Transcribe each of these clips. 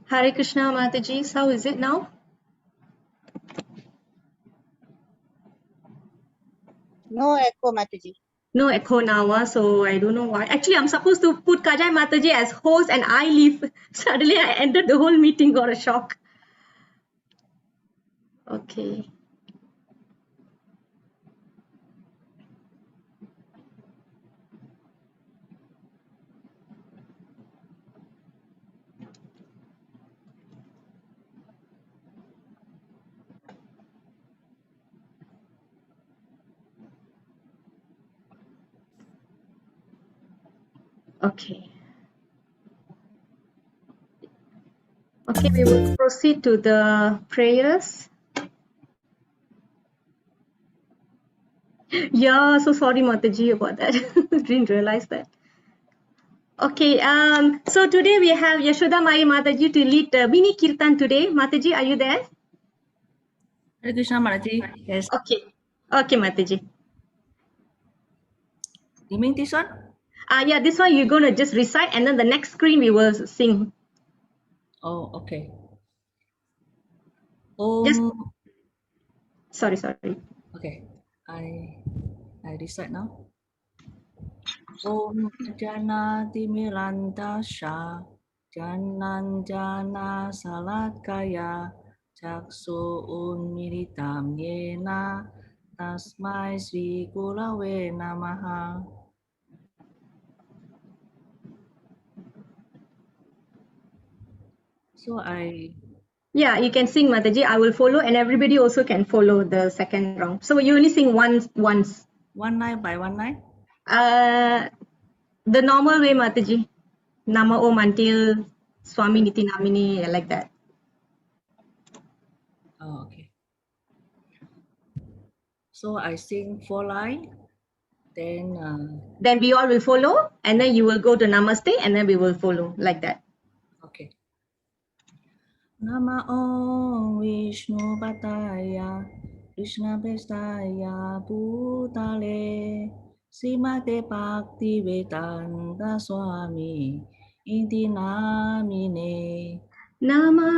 Hare Krishna Mataji, how is it now? No echo, Mataji. No echo now, so I don't know why. Actually, I'm supposed to put Kajai Mataji as host and I leave. Suddenly, I entered the whole meeting, got a shock. Okay. Okay. Okay, we will proceed to the prayers. Yeah, so sorry, Mataji, about that. Didn't realize that. Okay, so today we have Yashoda Mai Mataji to lead the mini kirtan today. Mataji, are you there? Hare Krishna Mataji. Yes. Okay. Okay, Mataji. You mean this one? Yeah, this one you're gonna just recite and then the next screen we will sing. Oh, okay. Just sorry. Okay. I decide now. Om Janati Mirantasha Jananjana Salakaya Chaksu Unmilitam Yena Tasmai Sri Gurave Namaha. So Yeah, you can sing Mataji. I will follow and everybody also can follow the second round. So you only sing once. one line by one line? The normal way Mataji. Nama Om until Swami Niti Namini like that. Oh, okay. So I sing 4 lines, Then we all will follow and then you will go to Namaste and then we will follow like that. okay. Nama Om Vishnu Pataya Krishna Prestaya Bhutale Srimate Bhakti Vedanta Swami Iti Namine. Nama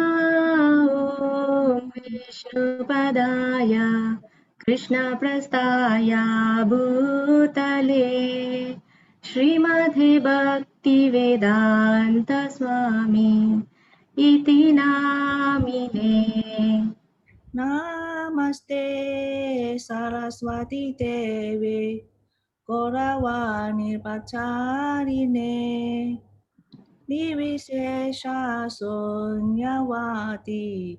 Om Vishnu Padaya Krishna Prastaya Bhutale Srimati Bhakti Vedanta Swami Iti Namine. Namaste Saraswati Devi Gauravani Pacharine Nivishesha Sunyavati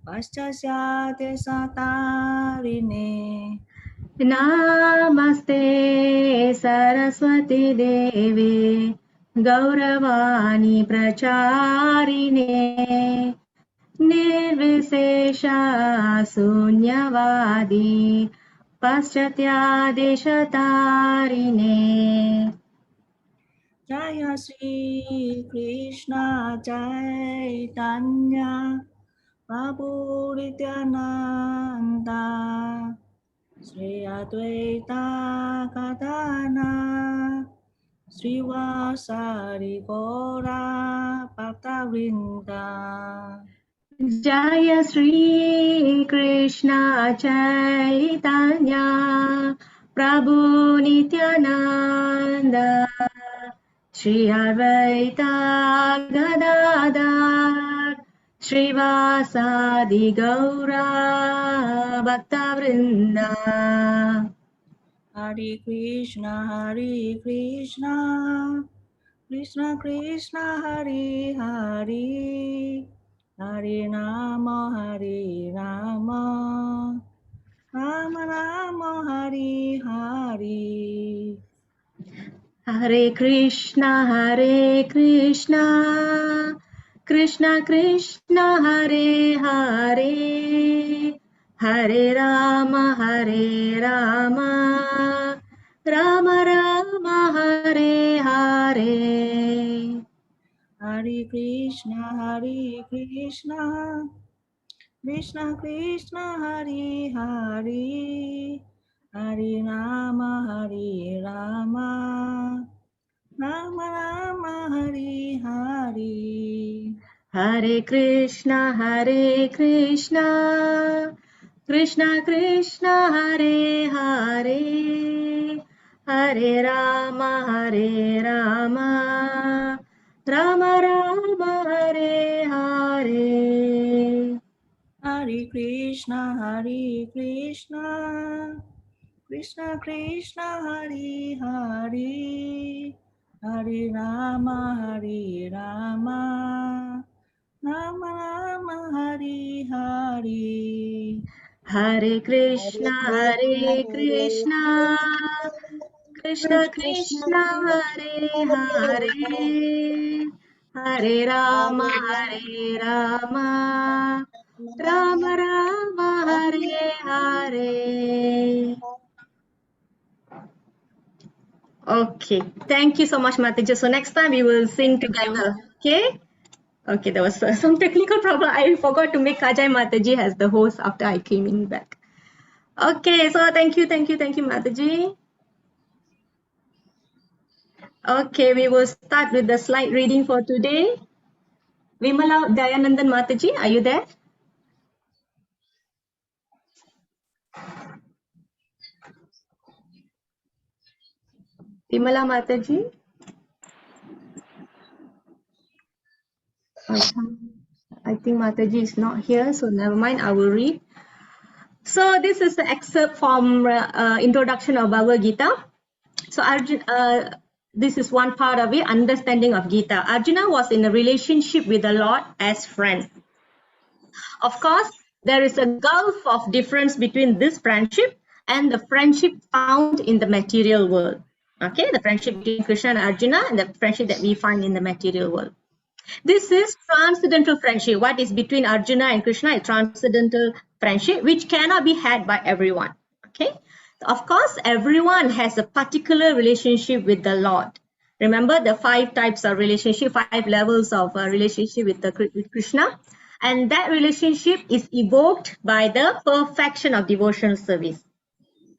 Paschasya Satarine. Namaste Saraswati Devi Gauravani Pracharine Nirvisesha Sunyavadi Paschatya Deshatarine. Jaya Sri Krishna Chaitanya Prabhu Nityananda Sri Advaita Gadana Sri Vasari Gora Bhaktavrinda. Jaya Sri Krishna Chaitanya Prabhu Nityananda Shri Advaita Gadadhar Srivasadi Gaura Bhaktavrinda. Hare Krishna, Krishna Krishna, Hare Hare, Hare Rama, Rama Rama, Hare Hare. Hare Krishna, Krishna Krishna, Hare Hare, Hare Rama, Rama Rama, Hare Hare. Hare Krishna, Krishna Krishna, Hare Hare, Hare Rama, Rama Rama, Hare Hare. Hare Krishna, Krishna Krishna, Hare Hare, Hare Rama, Rama Rama, Hare Hare. Hare Krishna, Krishna Krishna, Hare Hare, Hare Rama, Rama Rama, Hare Hare. Hare Krishna, Krishna Krishna, Krishna, Hare Hare, Hare Rama, Rama Rama, Hare Hare. Okay, thank you so much, Mataji. So next time we will sing together. Okay? Okay, there was some technical problem. I forgot to make Kajai Mataji as the host after I came in back. Okay, so thank you, Mataji. Okay, we will start with the slide reading for today. Vimala Dayanandan Mataji, are you there? Vimala Mataji? I think Mataji is not here, so never mind, I will read. So this is the excerpt from Introduction of Bhagavad Gita. So Arjuna, this is one part of it, understanding of Gita. Arjuna was in a relationship with the Lord as friend. Of course, there is a gulf of difference between this friendship and the friendship found in the material world. Okay, the friendship between Krishna and Arjuna and the friendship that we find in the material world. This is transcendental friendship. What is between Arjuna and Krishna is transcendental friendship, which cannot be had by everyone. Okay. Of course, everyone has a particular relationship with the Lord. Remember the 5 types of relationship, 5 levels of relationship with Krishna. And that relationship is evoked by the perfection of devotional service.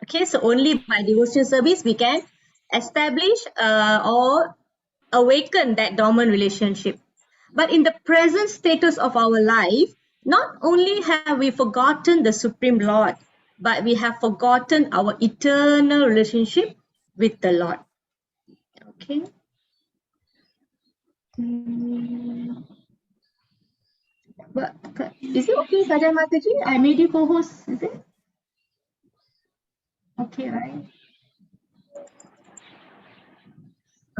Okay, so only by devotional service we can establish or awaken that dormant relationship. But in the present status of our life, not only have we forgotten the Supreme Lord, but we have forgotten our eternal relationship with the Lord. Okay. But is it okay, Kajai Mataji? I made you co-host, is it? Okay, right?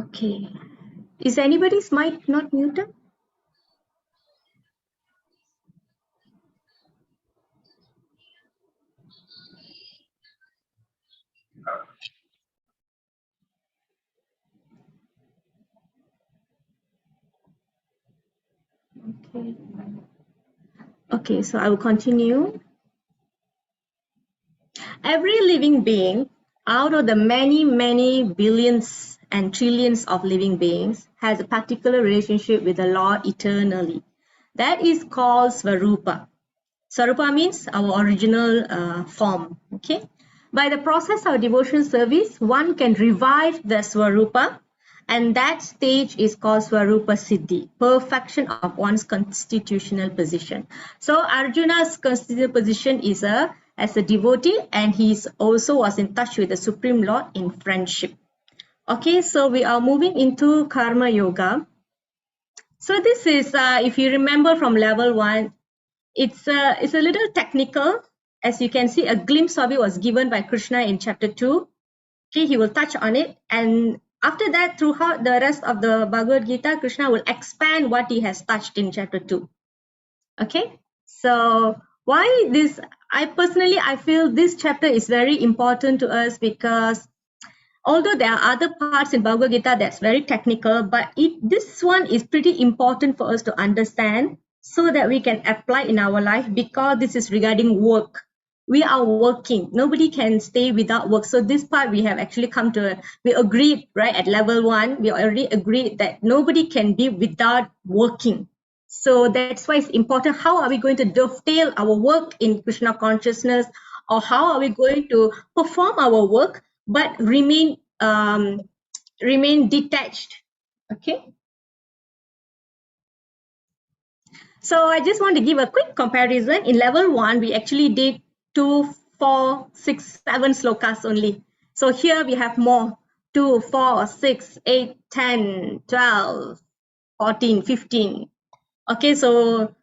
Okay. Is anybody's mic not muted? Okay. Okay, so I will continue. Every living being out of the many billions and trillions of living beings has a particular relationship with the Lord eternally. That is called Svarupa. Svarupa means our original form. Okay. By the process of devotional service, one can revive the Svarupa, and that stage is called Svarupa Siddhi, perfection of one's constitutional position. So Arjuna's constitutional position is as a devotee, and he also was in touch with the Supreme Lord in friendship. Okay, so we are moving into Karma Yoga. So this is, if you remember from level 1, it's a little technical. As you can see, a glimpse of it was given by Krishna in chapter 2. Okay, he will touch on it, and after that, throughout the rest of the Bhagavad Gita, Krishna will expand what he has touched in chapter 2. Okay, so why this? I feel this chapter is very important to us because although there are other parts in Bhagavad Gita that's very technical, but this one is pretty important for us to understand so that we can apply in our life, because this is regarding work. We are working. Nobody can stay without work. So this part we have actually come to, we agreed, right, at level 1, we already agreed that nobody can be without working. So that's why it's important. How are we going to dovetail our work in Krishna consciousness, or how are we going to perform our work but remain detached? Okay. So I just want to give a quick comparison. In level 1, we actually did 2, 4, 6, 7 slokas only. So here we have more, 2, 4, 6, 8, 10, 12, 14, 15. Okay, so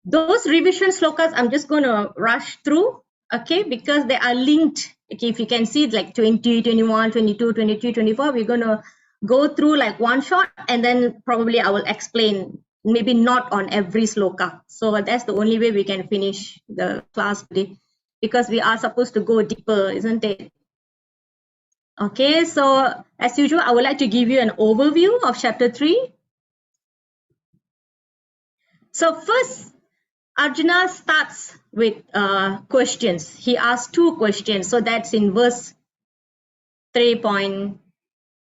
those revision slokas, I'm just going to rush through, okay, because they are linked. Okay, if you can see like 20, 21, 22, 23, 24, we're going to go through like one shot, and then probably I will explain, maybe not on every sloka. So that's the only way we can finish the class today, because we are supposed to go deeper, isn't it? Okay, so as usual, I would like to give you an overview of chapter 3. So first, Arjuna starts with questions. He asks 2 questions. So that's in verse 3.1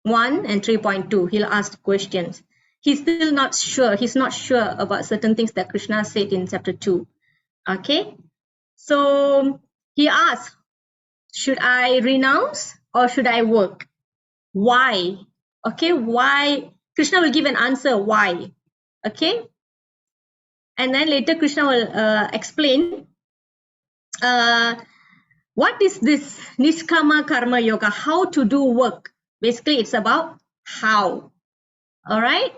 and 3.2. He'll ask questions. He's still not sure. He's not sure about certain things that Krishna said in chapter 2. Okay. So he asks, should I renounce or should I work? Why? Okay. Why? Krishna will give an answer. Why? Okay. And then later Krishna will explain what is this Nishkama Karma Yoga, how to do work. Basically, it's about how. All right.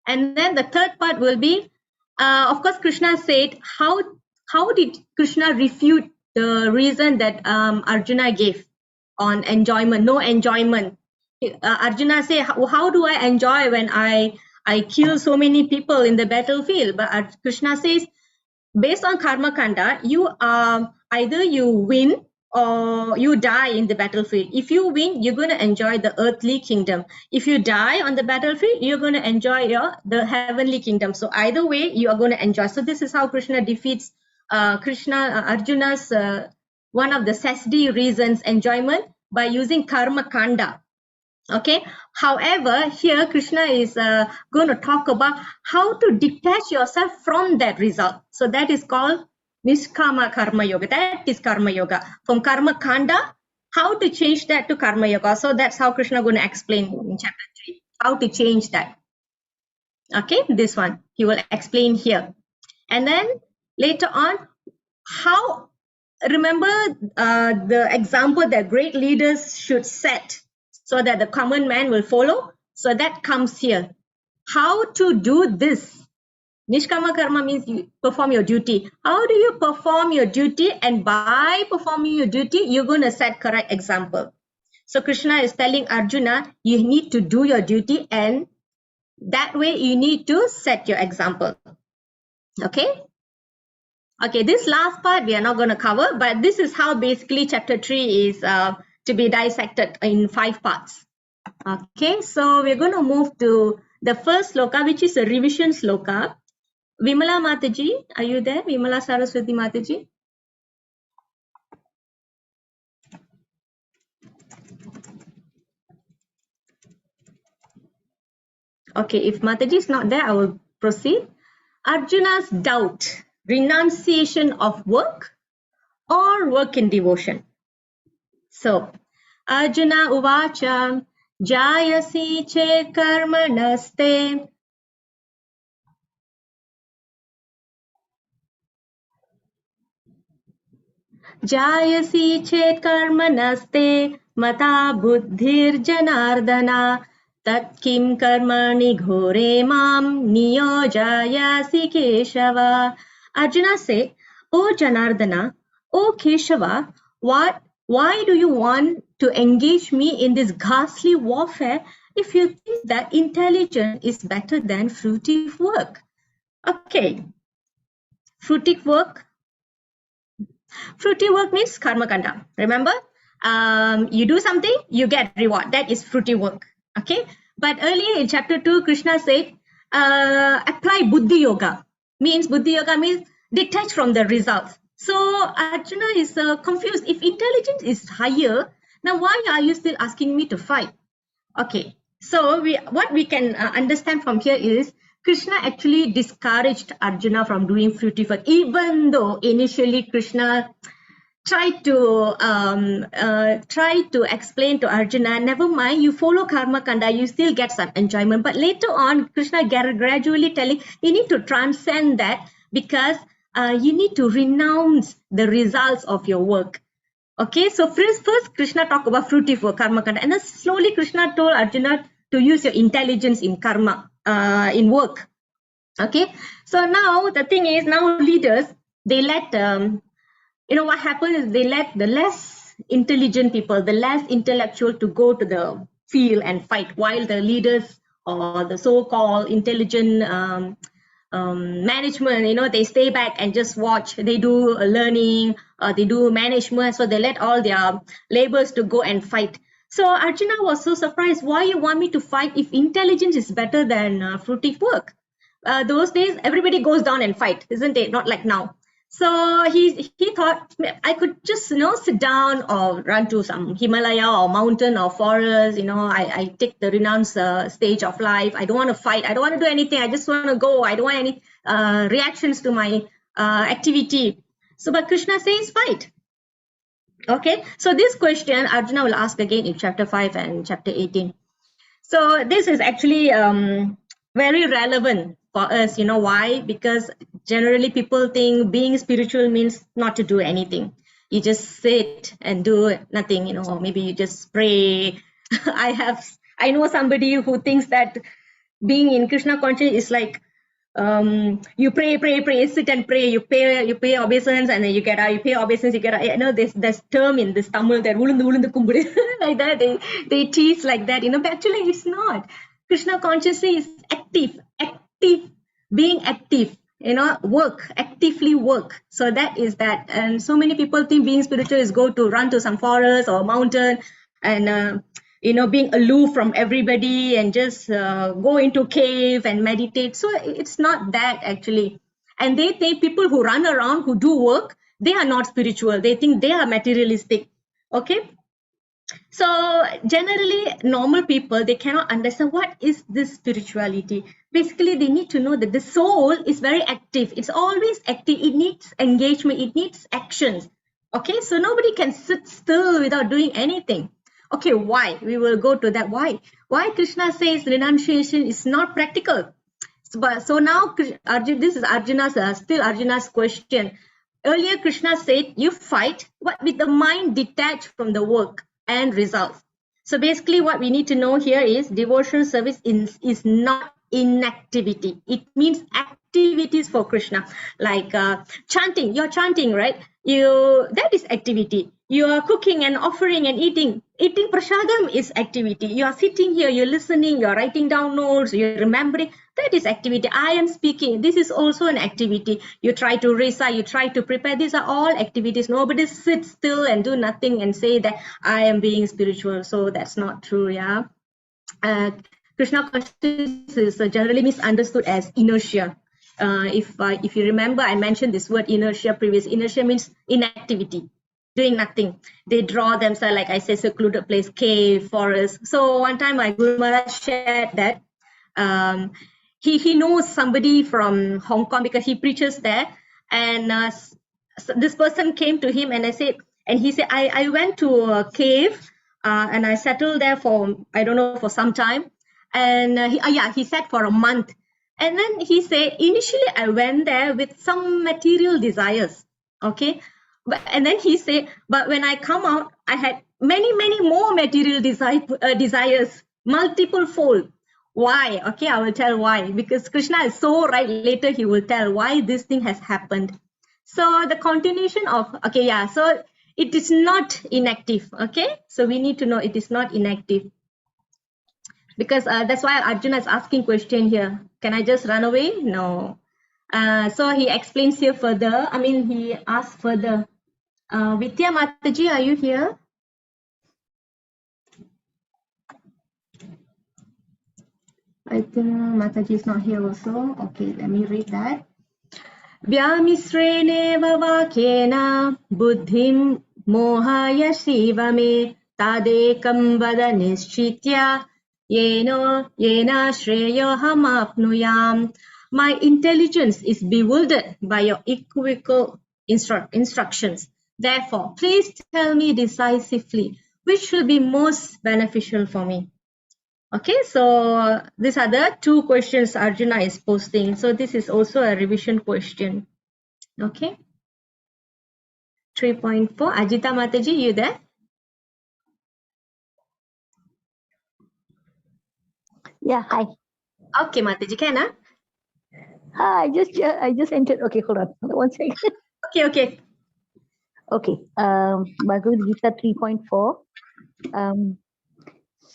And then the third part will be, of course, Krishna said, how did Krishna refute the reason that Arjuna gave on enjoyment, no enjoyment. Arjuna said, how do I enjoy when I kill so many people in the battlefield? But Krishna says, based on karma kanda, you either you win or you die in the battlefield. If you win, you're going to enjoy the earthly kingdom. If you die on the battlefield, you're going to enjoy the heavenly kingdom. So either way, you are going to enjoy. So this is how Krishna defeats Arjuna's one of the sasdi reasons, enjoyment, by using karma kanda. Okay. However, here Krishna is going to talk about how to detach yourself from that result. So that is called Nishkama Karma Yoga. That is Karma Yoga. From Karma Kanda, how to change that to Karma Yoga. So that's how Krishna going to explain in chapter 3, how to change that. Okay, this one he will explain here. And then later on, how, remember the example that great leaders should set so that the common man will follow. So that comes here. How to do this. Nishkama karma means you perform your duty. How do you perform your duty? And by performing your duty, you're going to set correct example. So Krishna is telling Arjuna, you need to do your duty, and that way you need to set your example. Okay. Okay, this last part we are not going to cover, but this is how basically chapter 3 is to be dissected in 5 parts. Okay, so we're going to move to the first sloka, which is a revision sloka. Vimala Mataji, are you there? Vimala Saraswati Mataji? Okay, if Mataji is not there, I will proceed. Arjuna's doubt, renunciation of work or work in devotion. So, Arjuna uvacha jayasi che karmanaste jayasi chet karmanaste mata buddhir janardana tat kim karmani ghore mam niyojayasi Keshava. Arjuna said, O Janardana, O Keshava, why do you want to engage me in this ghastly warfare if you think that intelligence is better than fruitive work? Okay, fruitive work. Fruity work means karma kanda. Remember, you do something, you get reward. That is fruity work. Okay. But earlier in chapter 2, Krishna said, apply buddhi yoga. Buddhi yoga means detach from the results. So Arjuna is confused. If intelligence is higher, now why are you still asking me to fight? Okay. So what we can understand from here is Krishna actually discouraged Arjuna from doing fruitive work, even though initially Krishna tried to explain to Arjuna, never mind, you follow karma kanda, you still get some enjoyment. But later on, Krishna gradually telling you need to transcend that, because you need to renounce the results of your work. Okay, so first Krishna talked about fruitive work, karma kanda, and then slowly Krishna told Arjuna to use your intelligence in karma, in work. Okay, so now the thing is, now leaders, they let what happens is they let the less intelligent people, the less intellectual, to go to the field and fight, while the leaders or the so-called intelligent management, they stay back and just watch. They do learning, they do management, so they let all their laborers to go and fight. So Arjuna was so surprised. Why you want me to fight if intelligence is better than fruitive work? Those days everybody goes down and fight, isn't it? Not like now. So he thought, I could just sit down or run to some Himalaya or mountain or forest. I take the renounced stage of life. I don't want to fight. I don't want to do anything. I just want to go. I don't want any reactions to my activity. So but Krishna says fight. Okay, so this question Arjuna will ask again in chapter 5 and chapter 18. So this is actually very relevant for us. You know why? Because generally people think being spiritual means not to do anything. You just sit and do nothing, or maybe you just pray. I know somebody who thinks that being in Krishna consciousness is like you pray, sit and pray, you pay obeisance, and then you get out, you pay obeisance, you get out. There's term in this Tamil that ulundu kumbudu like that. They tease like that, but actually it's not. Krishna consciousness is active, being active, work, actively work. So that is that. And so many people think being spiritual is go to run to some forest or mountain and being aloof from everybody and just go into cave and meditate. So it's not that actually. And they think people who run around, who do work, they are not spiritual. They think they are materialistic. Okay. So generally normal people, they cannot understand what is this spirituality. Basically they need to know that the soul is very active. It's always active. It needs engagement. It needs actions. Okay, so nobody can sit still without doing anything. Okay, why? We will go to that. Why Krishna says renunciation is not practical. So now this is Arjuna's question. Earlier Krishna said you fight, but with the mind detached from the work and results. So basically what we need to know here is devotional service is not inactivity. It means activities for Krishna, like chanting. You're chanting, right? That is activity. You are cooking and offering and eating prasadam is activity. You are sitting here, you're listening, you're writing down notes, you're remembering. That is activity. I am speaking. This is also an activity. You try to recite, you try to prepare. These are all activities. Nobody sits still and do nothing and say that I am being spiritual. So that's not true. Yeah. Krishna consciousness is generally misunderstood as inertia. If you remember, I mentioned this word inertia previous. Inertia means inactivity, doing nothing. They draw themselves, like I said, secluded place, cave, forest. So one time my Guru Maharaj shared that he knows somebody from Hong Kong because he preaches there, and so this person came to him and he said I went to a cave and I settled there for for some time, and he said for a month. And then he said, initially I went there with some material desires, okay, and then he said, but when I come out, I had many more material desires, multiple fold. Why? Okay, I will tell why. Because Krishna is so right. Later he will tell why this thing has happened. So the continuation of, so it is not inactive. Okay, so we need to know it is not inactive. Because that's why Arjuna is asking question here. Can I just run away? No. So he explains here further. He asks further. Vidya Mataji, are you here? I think Mataji is not here also. Okay, let me read that. Vyamisreneva vakyena buddhim mohaya shivame tadekam vada nischitya yena shreyoham apnuyam. My intelligence is bewildered by your equivocal instructions. Therefore, please tell me decisively which will be most beneficial for me. Okay, so these are the two questions Arjuna is posting. So this is also a revision question. Okay. 3.4. Ajita Mataji, you there? Yeah, hi. Okay, Mataji, can I? Hi, I just entered. Okay, hold on. 1 second. Okay. Okay. Bhagavad Gita 3.4.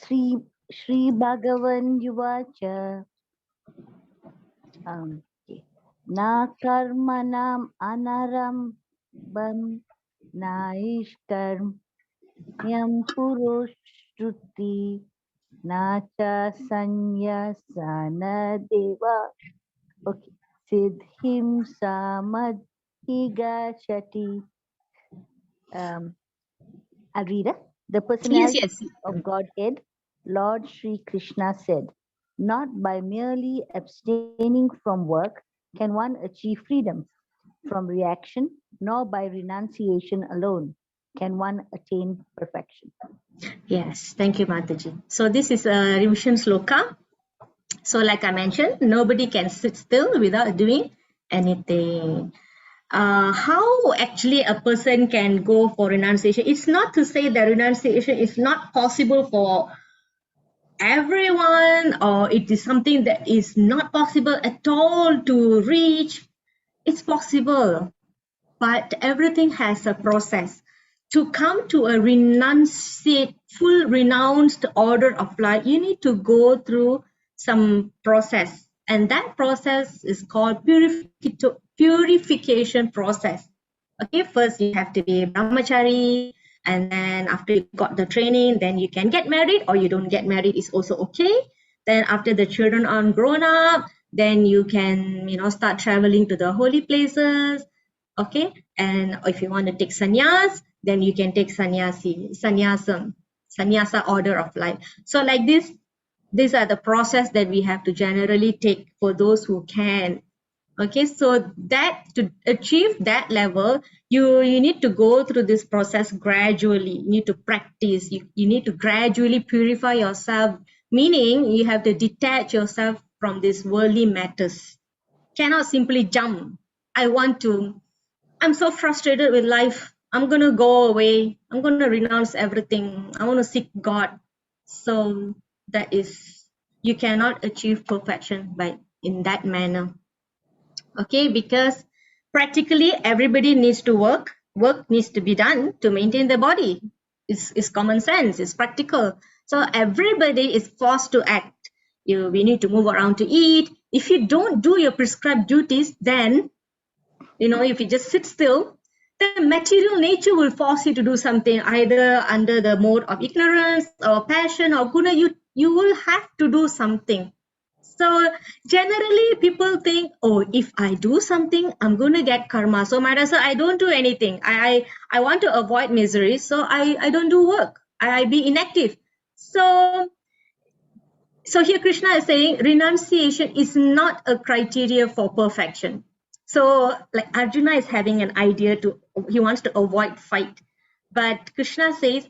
Sri Bhagavan Yuvacha. Okay. Na karmanam anaram bam na ishkarm yam purushruti na cha sanyasana deva. Okay. Siddhim samadhigashati. I'll read it. The personality Yes. of Godhead, Lord Sri Krishna said, not by merely abstaining from work can one achieve freedom from reaction, nor by renunciation alone can one attain perfection. Yes, thank you, Mataji. So this is a revision sloka. So like I mentioned, nobody can sit still without doing anything. How actually a person can go for renunciation? It's not to say that renunciation is not possible for everyone, or it is something that is not possible at all to reach. It's possible, but everything has a process. To come to a full renounced order of life, you need to go through some process, and that process is called purification process. Okay, first you have to be brahmachari, and then after you got the training, then you can get married, or you don't get married is also okay. Then after the children are grown up, then you can start traveling to the holy places. Okay, and if you want to take sannyas, then you can take sannyasa order of life. So like this, these are the process that we have to generally take for those who can. Okay, so that to achieve that level, you need to go through this process gradually. You need to practice. You need to gradually purify yourself, meaning you have to detach yourself from these worldly matters. Cannot simply jump. I'm so frustrated with life. I'm gonna go away. I'm gonna renounce everything. I want to seek God. So that is, you cannot achieve perfection by in that manner. Okay, because practically everybody needs to work. Work needs to be done to maintain the body. It's common sense. It's practical. So everybody is forced to act. We need to move around to eat. If you don't do your prescribed duties, then if you just sit still, the material nature will force you to do something, either under the mode of ignorance or passion or guna. You will have to do something. So generally people think, oh, if I do something, I'm going to get karma. So might as well I don't do anything. I want to avoid misery, so I don't do work. I be inactive. So here Krishna is saying renunciation is not a criteria for perfection. So like Arjuna is having an idea he wants to avoid fight. But Krishna says,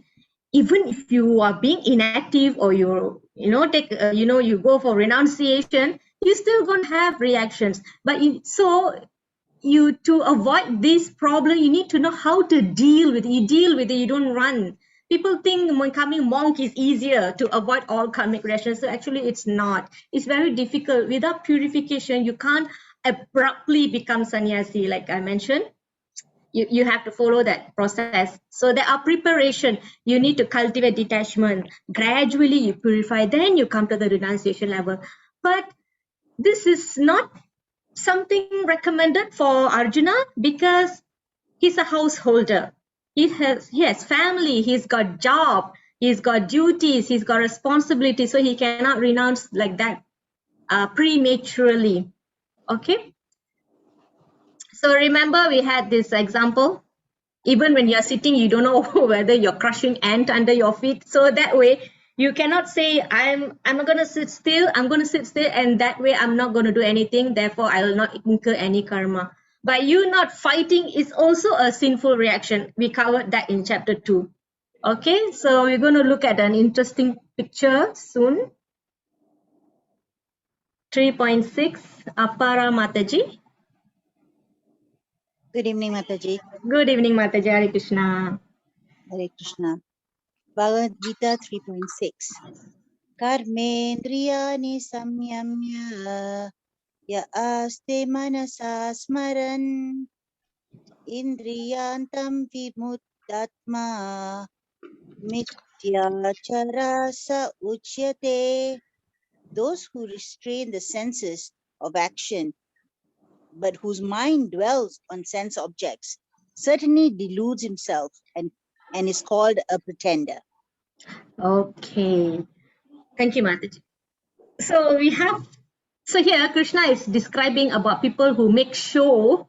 even if you are being inactive, or you go for renunciation, you're still going to have reactions. But to avoid this problem, you need to know how to deal with it. You deal with it, you don't run. People think becoming monk is easier to avoid all karmic reactions. So actually it's not. It's very difficult. Without purification, you can't abruptly become sannyasi, like I mentioned. You have to follow that process. So there are preparation. You need to cultivate detachment. Gradually you purify, then you come to the renunciation level. But this is not something recommended for Arjuna, because he's a householder. He has family, he's got job, he's got duties, he's got responsibility, so he cannot renounce like that prematurely. Okay. So remember we had this example. Even when you're sitting, you don't know whether you're crushing ant under your feet. So that way you cannot say I'm not going to sit still, and that way I'm not going to do anything, therefore I will not incur any karma. By you not fighting is also a sinful reaction. We covered that in chapter 2. Okay, so we're going to look at an interesting picture soon. 3.6, Apara Mataji. Good evening, Mataji. Good evening, Mataji. Hare Krishna. Hare Krishna. Bhagavad Gita 3.6. Karmendriyani samyamya ya aste manasa smaran indriyantam vimuttatma mityachara sa uchyate. Those who restrain the senses of action but whose mind dwells on sense objects certainly deludes himself and is called a pretender. Okay. Thank you, Mataji. So here Krishna is describing about people who make show,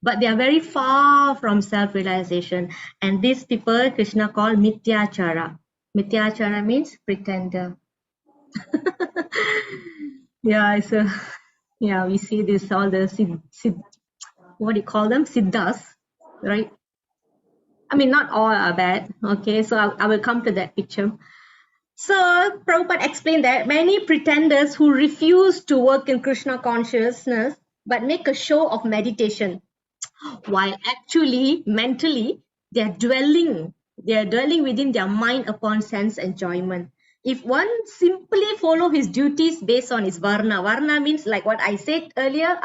but they are very far from self-realization. And these people Krishna called Mityachara. Mityachara means pretender. Yeah, so yeah, we see this all the what do you call them? Siddhas, right? I mean, not all are bad. Okay, so I will come to that picture. So Prabhupada explained that many pretenders who refuse to work in Krishna consciousness but make a show of meditation, while actually mentally they are dwelling within their mind upon sense enjoyment. If one simply follow his duties based on his varna means like what I said earlier.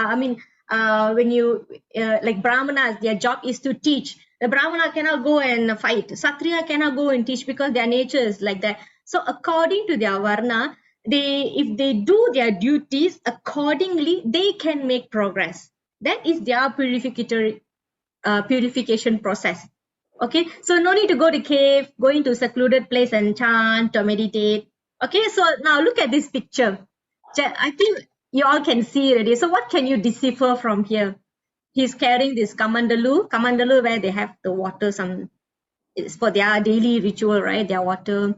When you like brahmanas, their job is to teach. The brahmana cannot go and fight. Satriya cannot go and teach because their nature is like that. So according to their varna, if they do their duties accordingly, they can make progress. That is their purification process. Okay, so no need to go to cave, go into secluded place and chant or meditate. Okay, so now look at this picture. I think you all can see already. So what can you decipher from here? He's carrying this kamandalu where they have the water, it's for their daily ritual, right? Their water.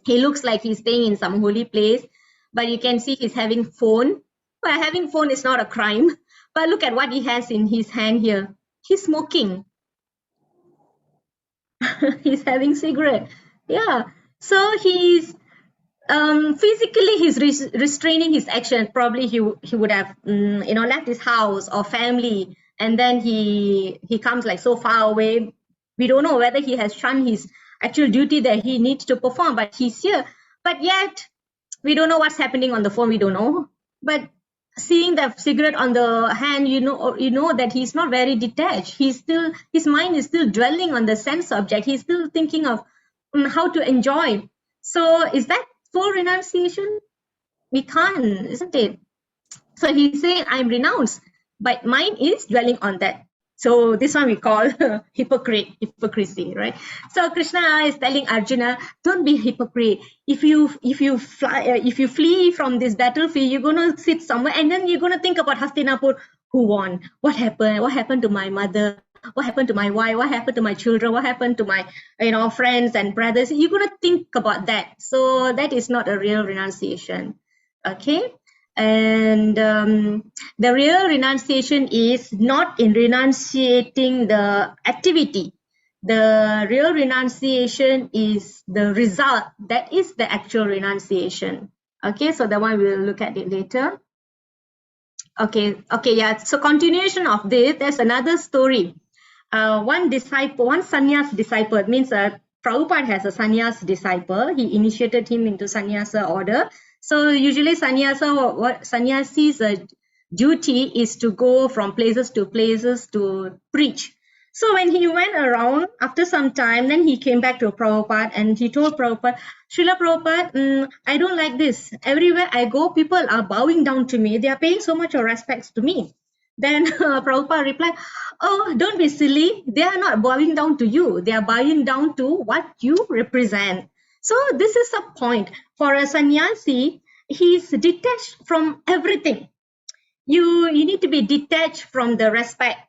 He looks like he's staying in some holy place, but you can see he's having phone. Well, having phone is not a crime, but look at what he has in his hand here. He's smoking. He's having cigarette. Yeah. So he's physically he's restraining his action. Probably he would have left his house or family, and then he comes like so far away. We don't know whether he has shunned his actual duty that he needs to perform, but he's here. But yet we don't know what's happening on the phone. We don't know. But seeing the cigarette on the hand, you know that he's not very detached. His mind is still dwelling on the sense object. He's still thinking of how to enjoy. So is that full renunciation? We can't, isn't it? So he's saying, I'm renounced, but mine is dwelling on that. So this one we call hypocrisy, right? So Krishna is telling Arjuna, don't be hypocrite. If you flee from this battlefield, you're gonna sit somewhere and then you're gonna think about Hastinapur, who won, what happened to my mother, what happened to my wife, what happened to my children, what happened to my friends and brothers. You're gonna think about that. So that is not a real renunciation. Okay. And the real renunciation is not in renunciating the activity. The real renunciation is the result. That is the actual renunciation. Okay, so that one we'll look at it later. Okay, yeah. So continuation of this, there's another story. One sannyas disciple, it means Prabhupada has a sannyas disciple. He initiated him into sannyasa order. So usually sannyasi's duty is to go from places to places to preach. So when he went around, after some time, then he came back to Prabhupada and he told Prabhupada, Srila Prabhupada, I don't like this. Everywhere I go, people are bowing down to me. They are paying so much of respect to me. Then Prabhupada replied, oh, don't be silly. They are not bowing down to you. They are bowing down to what you represent. So this is a point. For a sannyasi, he's detached from everything. You need to be detached from the respect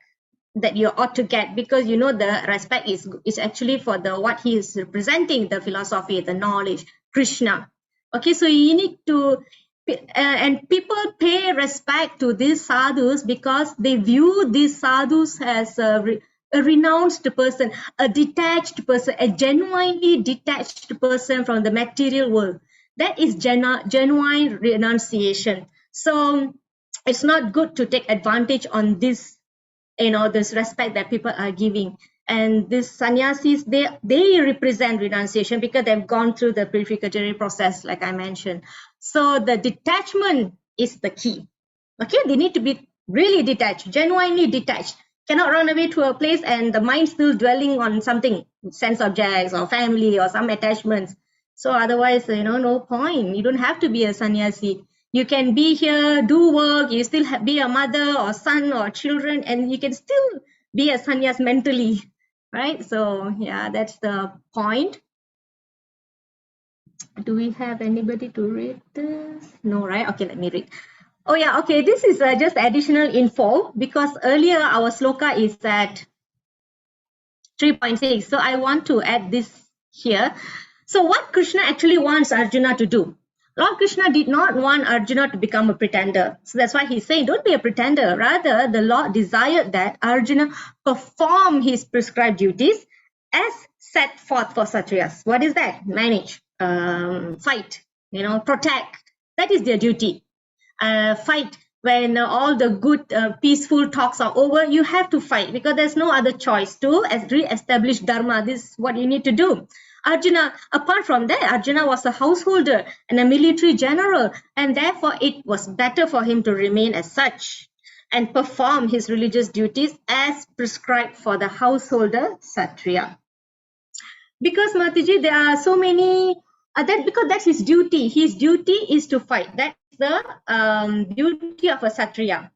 that you ought to get, because the respect is actually for the what he is representing, the philosophy, the knowledge, Krishna. Okay, so you need to and people pay respect to these sadhus because they view these sadhus as a renounced person, a detached person, a genuinely detached person from the material world. That is genuine renunciation. So it's not good to take advantage on this this respect that people are giving. And these sannyasis, they represent renunciation because they've gone through the purificatory process, like I mentioned. So the detachment is the key. Okay, they need to be really detached, genuinely detached. Cannot run away to a place and the mind still dwelling on something, sense objects or family or some attachments. So otherwise, no point. You don't have to be a sannyasi. You can be here, do work, you still be a mother or son or children, and you can still be a sannyas mentally, right? So yeah, that's the point. Do we have anybody to read this? No, right? Okay, let me read. Oh yeah, okay, this is just additional info because earlier our sloka is at 3.6. So I want to add this here. So what Krishna actually wants Arjuna to do? Lord Krishna did not want Arjuna to become a pretender. So that's why he's saying, don't be a pretender. Rather, the Lord desired that Arjuna perform his prescribed duties as set forth for Satriyas. What is that? Manage, fight, protect. That is their duty. Fight. When all the good peaceful talks are over, you have to fight because there's no other choice to re-establish dharma. This is what you need to do. Arjuna, apart from that, Arjuna was a householder and a military general, and therefore it was better for him to remain as such and perform his religious duties as prescribed for the householder Kshatriya. Because Mataji, there are so many, because that's his duty. His duty is to fight. That's the duty of a Kshatriya.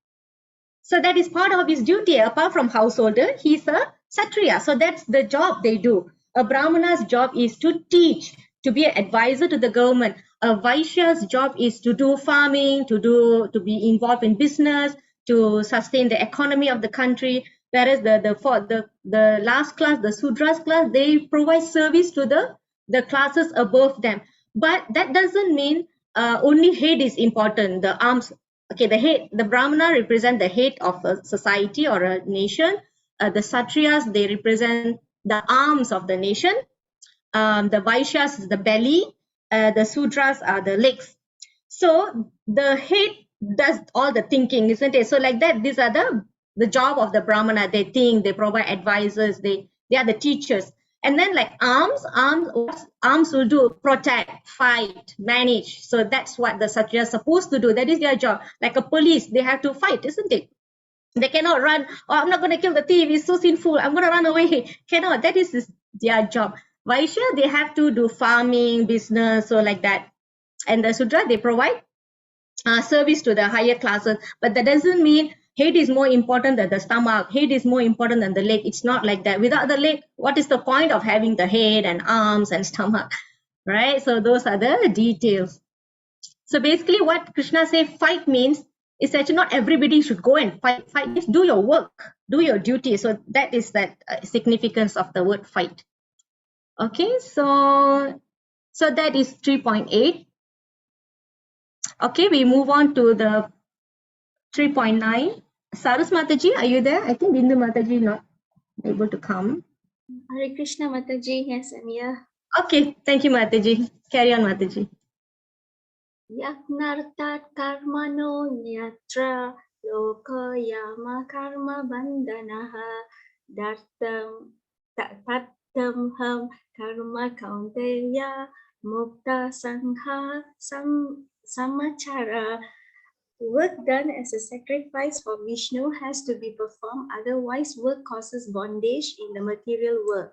So that is part of his duty. Apart from householder, he's a Kshatriya. So that's the job they do. A Brahmana's job is to teach, to be an advisor to the government. A Vaishya's job is to do farming, to be involved in business, to sustain the economy of the country. Whereas the last class, the Sudras class, they provide service to the classes above them. But that doesn't mean only head is important. The arms, okay, the head, the Brahmana represent the head of a society or a nation. The Kshatriyas, they represent the arms of the nation. The Vaishyas is the belly. The Sudras are the legs. So the head does all the thinking, isn't it? So like that, these are the job of the Brahmana. They think, they provide advisors, they are the teachers. And then like arms will do? Protect, fight, manage. So that's what the Kshatriya is supposed to do. That is their job. Like a police, they have to fight, isn't it? They cannot run. Oh, I'm not going to kill the thief. It's so sinful. I'm going to run away. Cannot. That is their job. Vaishya, they have to do farming, business, so like that. And the Sudra, they provide service to the higher classes. But that doesn't mean head is more important than the stomach. Head is more important than the leg. It's not like that. Without the leg, what is the point of having the head and arms and stomach, right? So those are the details. So basically what Krishna says fight means is that not everybody should go and fight. Fight means do your work, do your duty. So that is that significance of the word fight. Okay, so that is 3.8. Okay, we move on to the 3.9. Sarus Mataji, are you there? I think Bindu Mataji is not able to come. Hare Krishna Mataji, yes, I'm here. Okay, thank you Mataji. Carry on Mataji. Yaknartat karmano nyatra loka yama karma bandanaha dartam tattam ham karma kaunteya mukta sangha samachara. Work done as a sacrifice for Vishnu has to be performed, otherwise work causes bondage in the material world.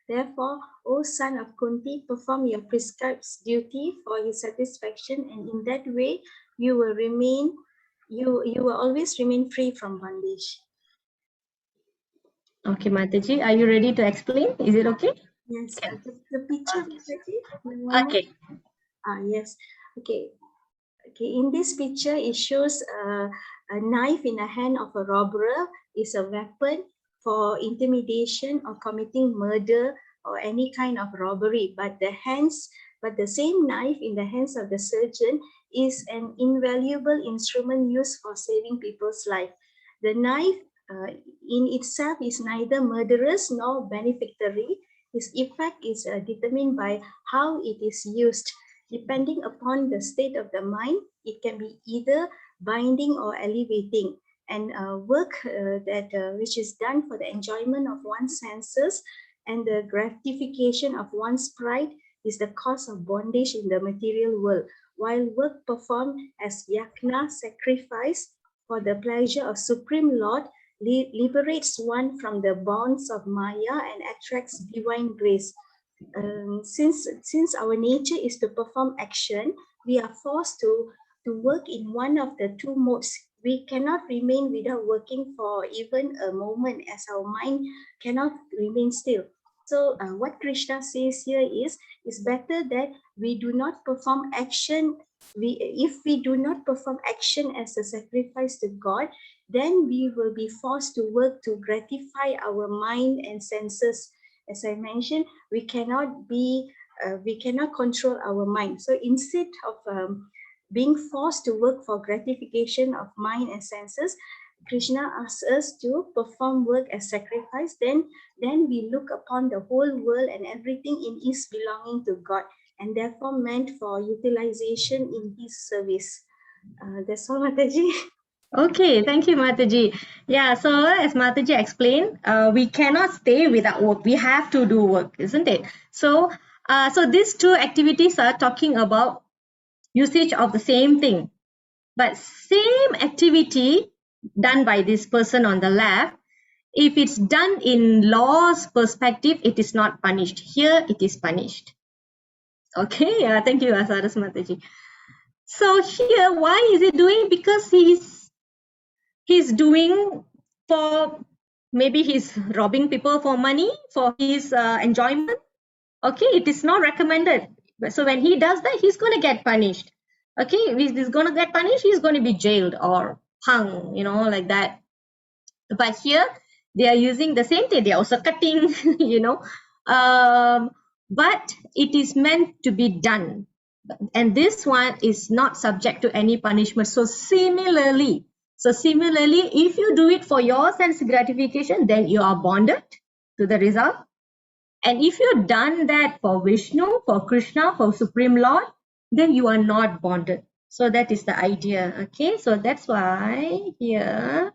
Therefore, O son of Kunti, perform your prescribed duty for his satisfaction, and in that way you will always remain free from bondage. Okay, Mataji, are you ready to explain? Is it okay? Yes, the picture, Mataji? Okay. Yes, okay. Okay, in this picture, it shows a knife in the hand of a robber is a weapon for intimidation or committing murder or any kind of robbery. But the same knife in the hands of the surgeon is an invaluable instrument used for saving people's life. The knife in itself is neither murderous nor benefactory. Its effect is determined by how it is used. Depending upon the state of the mind, it can be either binding or elevating. and work which is done for the enjoyment of one's senses and the gratification of one's pride is the cause of bondage in the material world, while work performed as yajna, sacrifice for the pleasure of Supreme Lord, liberates one from the bonds of Maya and attracts divine grace. Since our nature is to perform action, we are forced to work in one of the two modes. We cannot remain without working for even a moment, as our mind cannot remain still. So what Krishna says here is better that we do not perform action. If we do not perform action as a sacrifice to God, then we will be forced to work to gratify our mind and senses. As I mentioned, we cannot control our mind. So instead of being forced to work for gratification of mind and senses, Krishna asks us to perform work as sacrifice. Then we look upon the whole world and everything in is belonging to God, and therefore meant for utilization in His service. That's all, Mataji. Okay, thank you, Mataji. Yeah, so as Mataji explained, we cannot stay without work. We have to do work, isn't it? So, so these two activities are talking about usage of the same thing, but same activity done by this person on the left. If it's done in law's perspective, it is not punished. Here, it is punished. Okay, yeah, thank you, Asaras Mataji. So here, why is he doing? Because he's doing for, maybe he's robbing people for money, for his enjoyment. Okay, it is not recommended. So when he does that, he's going to get punished. Okay, if he's going to get punished, he's going to be jailed or hung, you know, like that. But here, they are using the same thing. They are also cutting, you know. But it is meant to be done. And this one is not subject to any punishment. So similarly, if you do it for your sense gratification, then you are bonded to the result. And if you've done that for Vishnu, for Krishna, for Supreme Lord, then you are not bonded. So that is the idea. Okay, so that's why here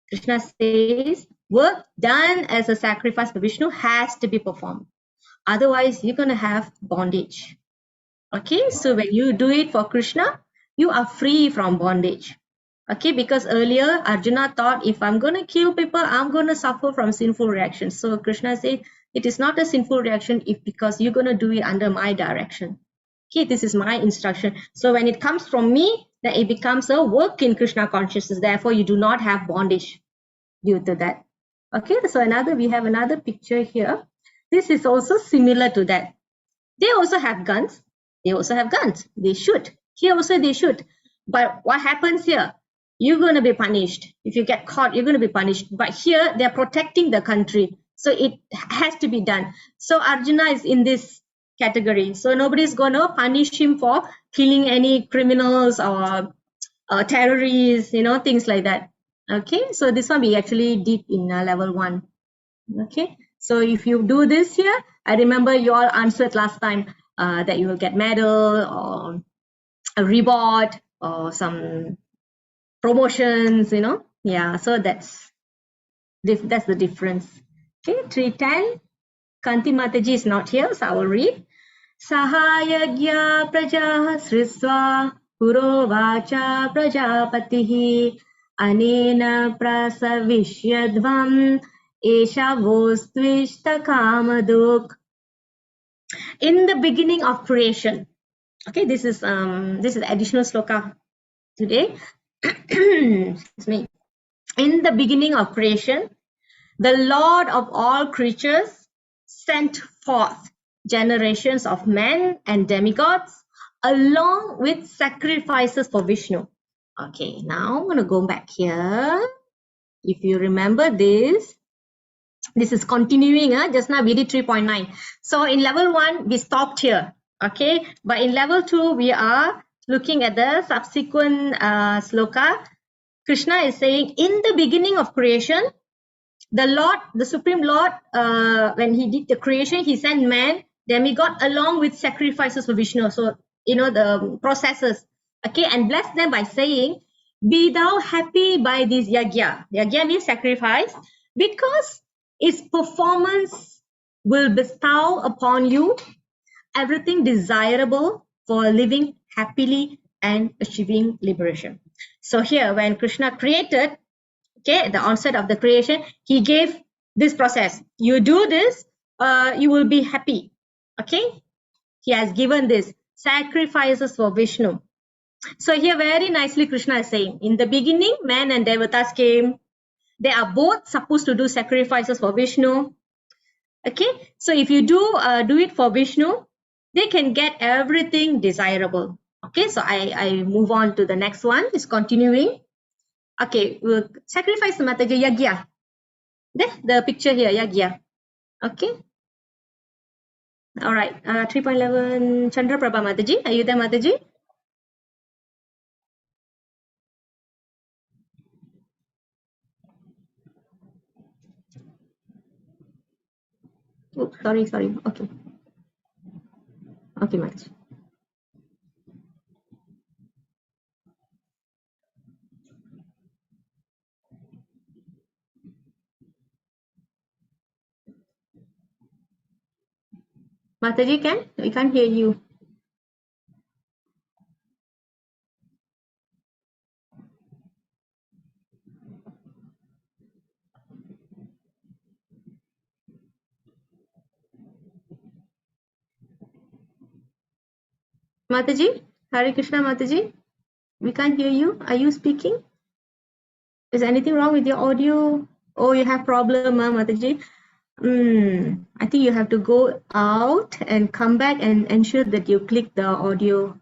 Krishna says work done as a sacrifice for Vishnu has to be performed. Otherwise, you're going to have bondage. Okay, so when you do it for Krishna, you are free from bondage. Okay, because earlier Arjuna thought, if I'm going to kill people, I'm going to suffer from sinful reactions. So Krishna said, it is not a sinful reaction because you're going to do it under my direction. Okay, this is my instruction. So when it comes from me, then it becomes a work in Krishna consciousness. Therefore, you do not have bondage due to that. Okay, so we have another picture here. This is also similar to that. They also have guns. They shoot. Here also they shoot. But what happens here? You're going to be punished. If you get caught, you're going to be punished. But here, they're protecting the country. So it has to be done. So Arjuna is in this category. So nobody's going to punish him for killing any criminals or terrorists, you know, things like that. Okay, so this one we actually did in level 1. Okay, so if you do this here, I remember you all answered last time that you will get medal or a reward or some promotions, you know. Yeah, so that's the difference. Okay, 310. Kanti Mataji is not here, so I will read. Sahayagya praja srisva purovacha prajapatihi anena prasavishyadvam esha vostvishta kamaduk. In the beginning of creation. Okay, this is additional sloka today. Excuse me. In the beginning of creation, the Lord of all creatures sent forth generations of men and demigods along with sacrifices for Vishnu. Okay, now I'm going to go back here. If you remember this is continuing. Just now we did 3.9. So in level 1, we stopped here. Okay, but in level 2, we are looking at the subsequent sloka. Krishna is saying, in the beginning of creation, the Lord, the Supreme Lord, when he did the creation, he sent man, demigod, along with sacrifices for Vishnu. So, you know, the processes. Okay, and blessed them by saying, Be thou happy by this yagya. Yagya means sacrifice, because its performance will bestow upon you everything desirable for living happily and achieving liberation. So here, when Krishna created, okay, at the onset of the creation, he gave this process. You do this, you will be happy. Okay, he has given this sacrifices for Vishnu. So here very nicely Krishna is saying, in the beginning, man and devatas came. They are both supposed to do sacrifices for Vishnu. Okay, so if you do it for Vishnu, they can get everything desirable. Okay, so I move on to the next one. It's continuing. Okay, we'll sacrifice the Mataji Yagya. The picture here, Yagya. Okay. All right. 3.11 Chandra Prabha Mataji. Are you there, Mataji? Oh, sorry. Okay. Okay, Mataji. Mataji, we can't hear you. Mataji, Hare Krishna Mataji, we can't hear you. Are you speaking? Is anything wrong with your audio? Oh, you have problem, Mataji. I think you have to go out and come back and ensure that you click the audio.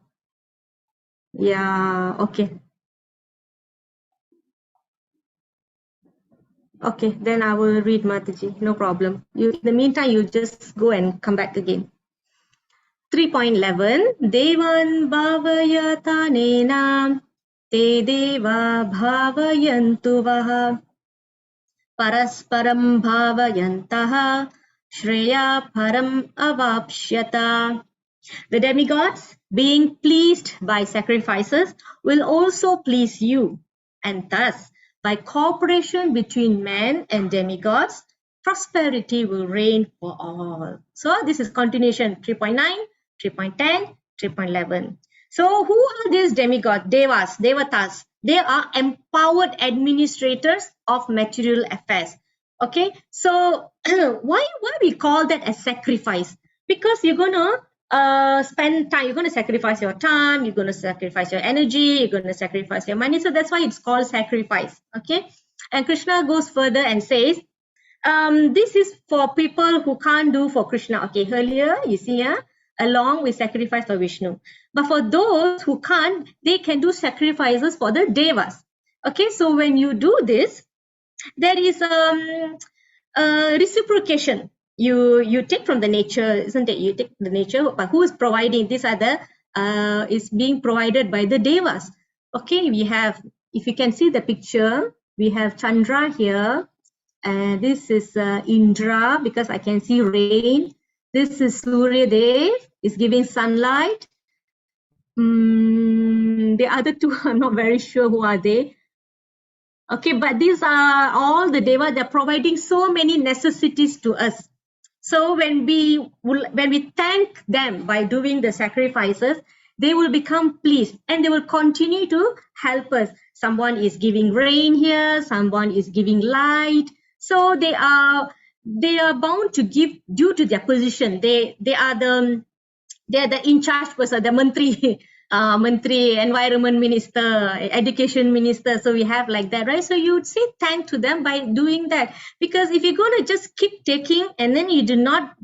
Yeah, okay. Okay, then I will read Mataji, no problem. In the meantime, you just go and come back again. 3.11 Devan bhavayatanena te deva bhavayantu vaha parasparam bhavayantaha shreya param avapshyata. The demigods, being pleased by sacrifices, will also please you, and thus, by cooperation between men and demigods, prosperity will reign for all. So this is continuation 3.9, 3.10, 3.11. So who are these demigods? Devas, devatas. They are empowered administrators of material affairs. Okay, so why we call that a sacrifice? Because you're gonna spend time, you're going to sacrifice your time, you're going to sacrifice your energy, you're going to sacrifice your money. So that's why it's called sacrifice. Okay, and Krishna goes further and says, this is for people who can't do for Krishna. Okay, earlier you see here, along with sacrifice for Vishnu, but for those who can't, they can do sacrifices for the devas. Okay, so when you do this, there is reciprocation. You take from the nature, isn't it? You take the nature, but who is providing? These are the is being provided by the devas. Okay, we have, if you can see the picture, we have Chandra here, and this is Indra, because I can see rain. This is Surya Dev, is giving sunlight. The other two, I'm not very sure who are they. Okay, but these are all the deva. They're providing so many necessities to us. So when we thank them by doing the sacrifices, they will become pleased and they will continue to help us. Someone is giving rain here, someone is giving light. So they are bound to give due to their position. They are the in charge person, the mantri, mantri, environment minister, education minister. So we have like that, right? So you would say thank to them by doing that, because if you're going to just keep taking and then you do not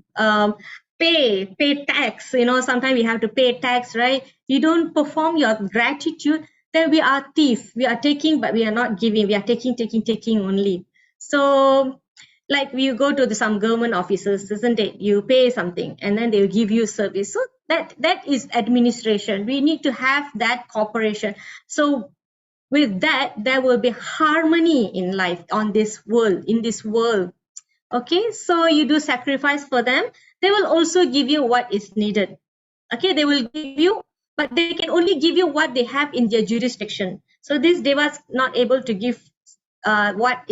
pay tax, sometimes we have to pay tax, right? You don't perform your gratitude, then we are thief. We are taking, but we are not giving. We are taking only. So like you go to some government offices, isn't it? You pay something and then they will give you service. So that is administration. We need to have that cooperation. So with that, there will be harmony in life in this world. Okay, so you do sacrifice for them. They will also give you what is needed. Okay, they will give you, but they can only give you what they have in their jurisdiction. So these devas not able to give what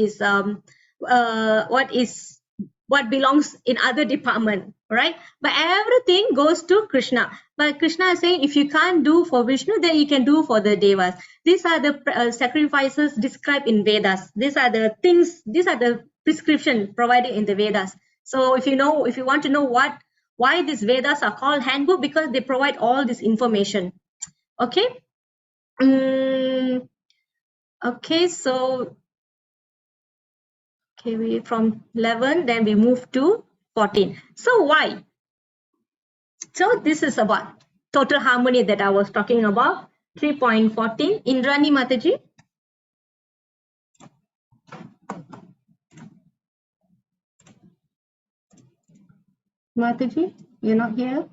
belongs in other department, right? But everything goes to Krishna. But Krishna is saying, if you can't do for Vishnu, then you can do for the devas. These are the sacrifices described in Vedas. These are the things, these are the prescription provided in the Vedas. So if you want to know why these Vedas are called handbook, because they provide all this information. Okay. Okay, so we from 11, then we move to 14. So why? So this is about total harmony that I was talking about. 3.14. Indrani Mataji. Mataji, you're not here?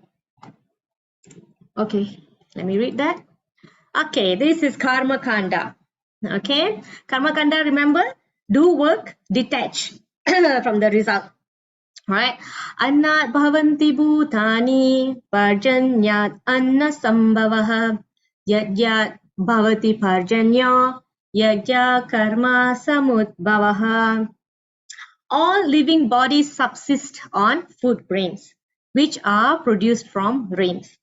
Okay, let me read that. Okay, this is Karma Kanda. Okay, Karma Kanda, remember, do work, detach from the result. Right? Annat bhavanti bhutani parjanyat anna sambhavah yadyat bhavati parjanya yajya karma samudbhavah. All living bodies subsist on food grains, which are produced from rains.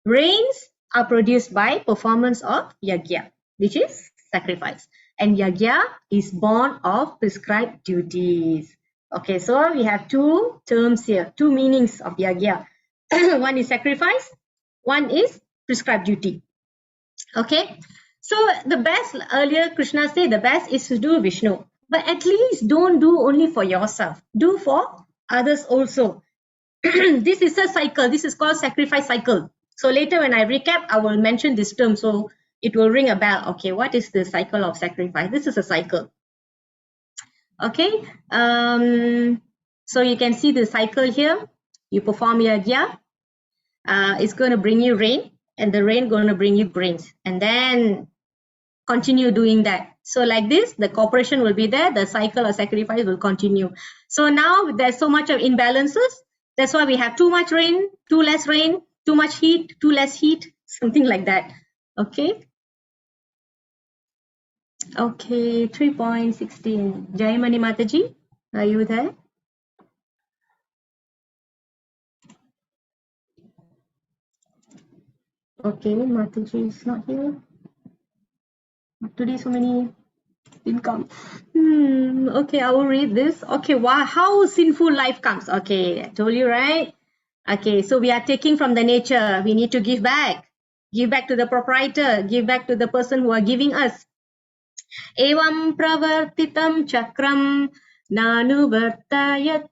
Rains are produced by performance of yajna, which is sacrifice. And yajna is born of prescribed duties. Okay, so we have two terms here, two meanings of yajna. One is sacrifice, one is prescribed duty. Okay, so the best, earlier Krishna said the best is to do Vishnu, but at least don't do only for yourself, do for others also. This is a cycle, this is called sacrifice cycle. So later when I recap, I will mention this term, so it will ring a bell. Okay, what is the cycle of sacrifice? This is a cycle. Okay, so you can see the cycle here. You perform yajna, it's going to bring you rain, and the rain going to bring you grains, and then continue doing that. So like this, the cooperation will be there, the cycle of sacrifice will continue. So now there's so much of imbalances. That's why we have too much rain, too less rain, too much heat, too less heat, something like that. Okay. Okay, 3.16. Jayamani Mataji, are you there? Okay, Mataji is not here. Today so many didn't come. Okay, I will read this. Okay, wow, how sinful life comes. Okay, I told you, right? Okay, so we are taking from the nature. We need to give back. Give back to the proprietor. Give back to the person who are giving us. Evam pravartitam chakram nanuvartayat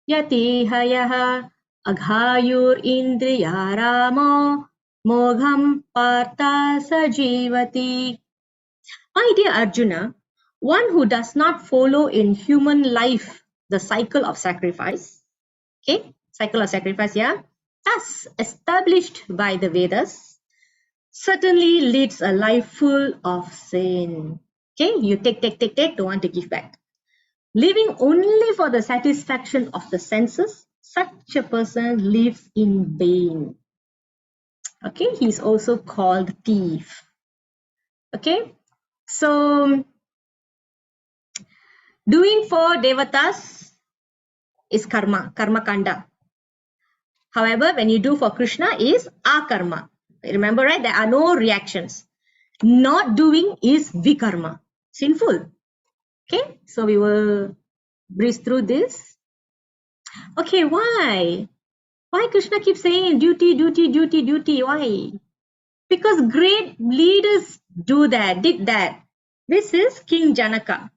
yati hayaha aghayur indriyaramo mogham partha sajivati. My dear Arjuna, one who does not follow in human life the cycle of sacrifice, okay, cycle of sacrifice, yeah, as established by the Vedas, certainly leads a life full of sin. Okay, you take, don't want to give back. Living only for the satisfaction of the senses, such a person lives in vain. Okay, he's also called thief. Okay, so doing for devatas is karma, karma kanda. However, when you do for Krishna is akarma. Remember, right? There are no reactions. Not doing is vikarma, sinful. Okay, so we will breeze through this. Okay, why? Why Krishna keeps saying duty, duty, duty, duty? Why? Because great leaders do that, did that. This is King Janaka.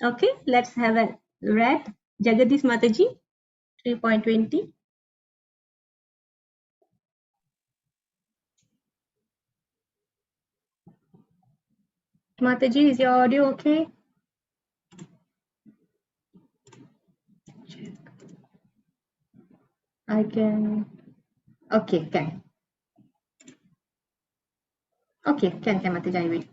Okay, let's have a read. Jagadish Mataji, 3.20. Mataji, is your audio okay? I can. Okay, can. Okay, can Mataji, I will.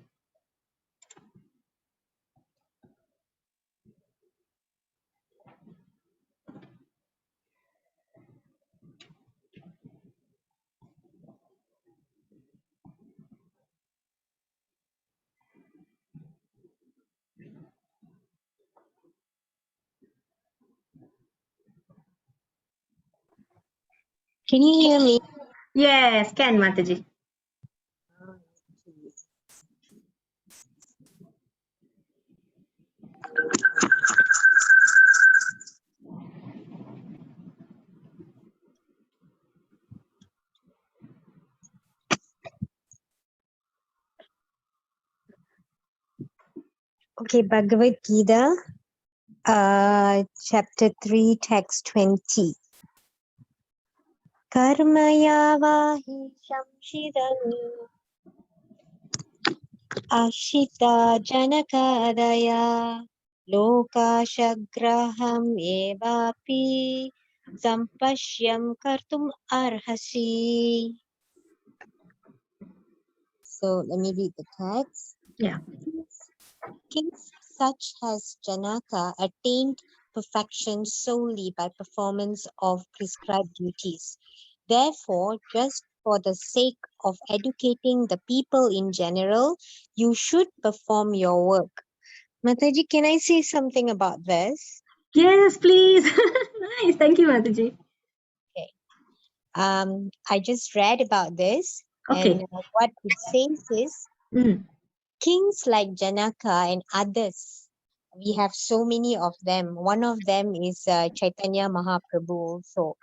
Can you hear me? Yes, can Mataji. Okay, Bhagavad Gita, chapter 3, text 20. Karmaya vahi shamshidani ashita janakadaya lokashagraham evapi sampashyam kartum arhasi. So let me read the text. Yeah. Kings such as Janaka attained perfection solely by performance of prescribed duties. Therefore, just for the sake of educating the people in general, you should perform your work. Mataji, can I say something about this? Yes, please. Nice. Thank you, Mataji. Okay. I just read about this, Okay. and what it says is Mm. kings like Janaka and others, we have so many of them. One of them is Chaitanya Mahaprabhu. So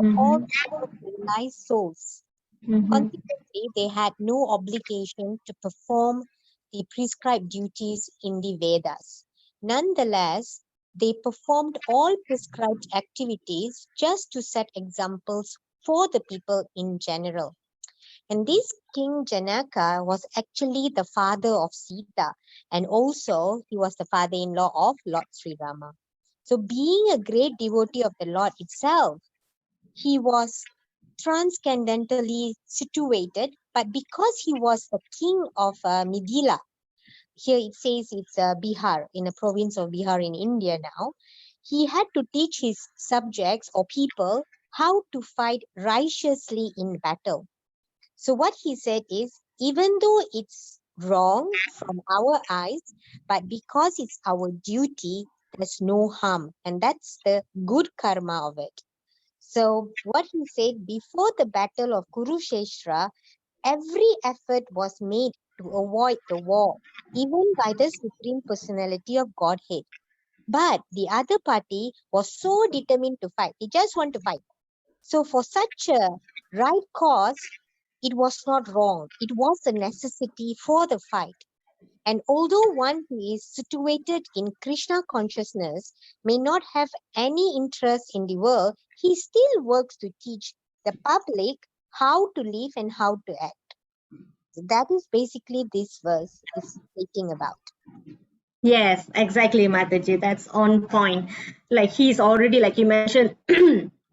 all Mm-hmm. were nice souls. Mm-hmm. Consequently, they had no obligation to perform the prescribed duties in the Vedas. Nonetheless, they performed all prescribed activities just to set examples for the people in general. And this King Janaka was actually the father of Sita, and also he was the father-in-law of Lord Sri Rama. So being a great devotee of the Lord itself, he was transcendentally situated, but because he was the king of Midila, here it says it's Bihar, in a province of Bihar in India now, he had to teach his subjects or people how to fight righteously in battle. So what he said is, even though it's wrong from our eyes, but because it's our duty, there's no harm. And that's the good karma of it. So what he said, before the battle of Kurukshetra, every effort was made to avoid the war, even by the Supreme Personality of Godhead. But the other party was so determined to fight. They just want to fight. So for such a right cause, it was not wrong. It was a necessity for the fight. And although one who is situated in Krishna consciousness may not have any interest in the world, he still works to teach the public how to live and how to act. So that is basically this verse is speaking about. Yes, exactly, Mataji. That's on point. Like he's already, like you mentioned,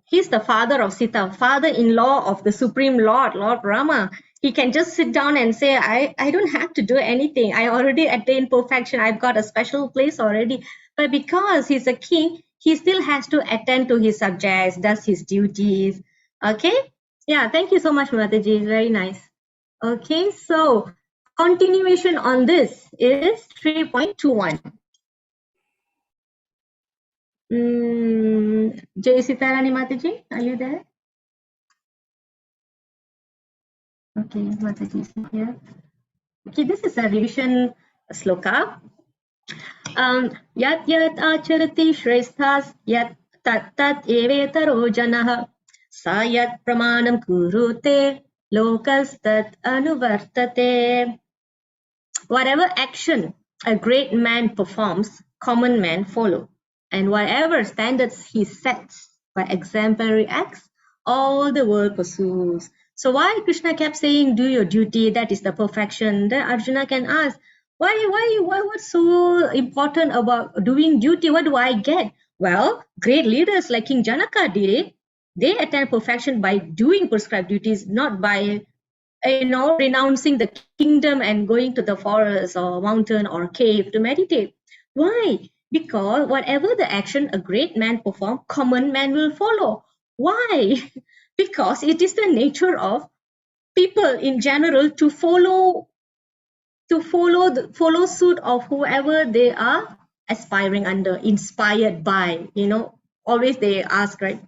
he's the father of Sita, father-in-law of the Supreme Lord, Lord Rama. He can just sit down and say, I don't have to do anything. I already attained perfection. I've got a special place already. But because he's a king, he still has to attend to his subjects, does his duties. Okay? Yeah, thank you so much, Mataji. It's very nice. Okay, so continuation on this is 3.21. Jai Sitarani Mataji, are you there? Okay, Mataji is here. Okay, this is a revision sloka. Yat yat acharati shrestha's yat tat tat evetaro janah sa yat pramanam kurute lokas tat anuvartate. Whatever action a great man performs, common men follow, and whatever standards he sets by exemplary acts, all the world pursues. So why Krishna kept saying, do your duty, that is the perfection? Then Arjuna can ask, what's so important about doing duty? What do I get? Well, great leaders like King Janaka did it. They attained perfection by doing prescribed duties, not by renouncing the kingdom and going to the forest or mountain or cave to meditate. Why? Because whatever the action a great man perform, common man will follow. Why? Because it is the nature of people in general to follow suit of whoever they are aspiring under, inspired by. Always they ask, right?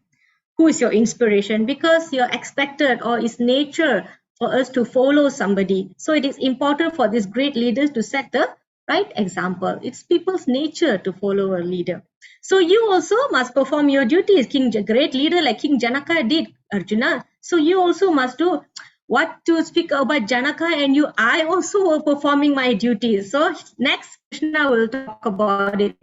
who is your inspiration, because you're expected or it's nature for us to follow somebody. So it is important for these great leaders to set the right example. It's people's nature to follow a leader. So you also must perform your duties. Great leader like King Janaka did, Arjuna. So you also must do what to speak about Janaka and you. I also were performing my duties. So next Krishna will talk about it.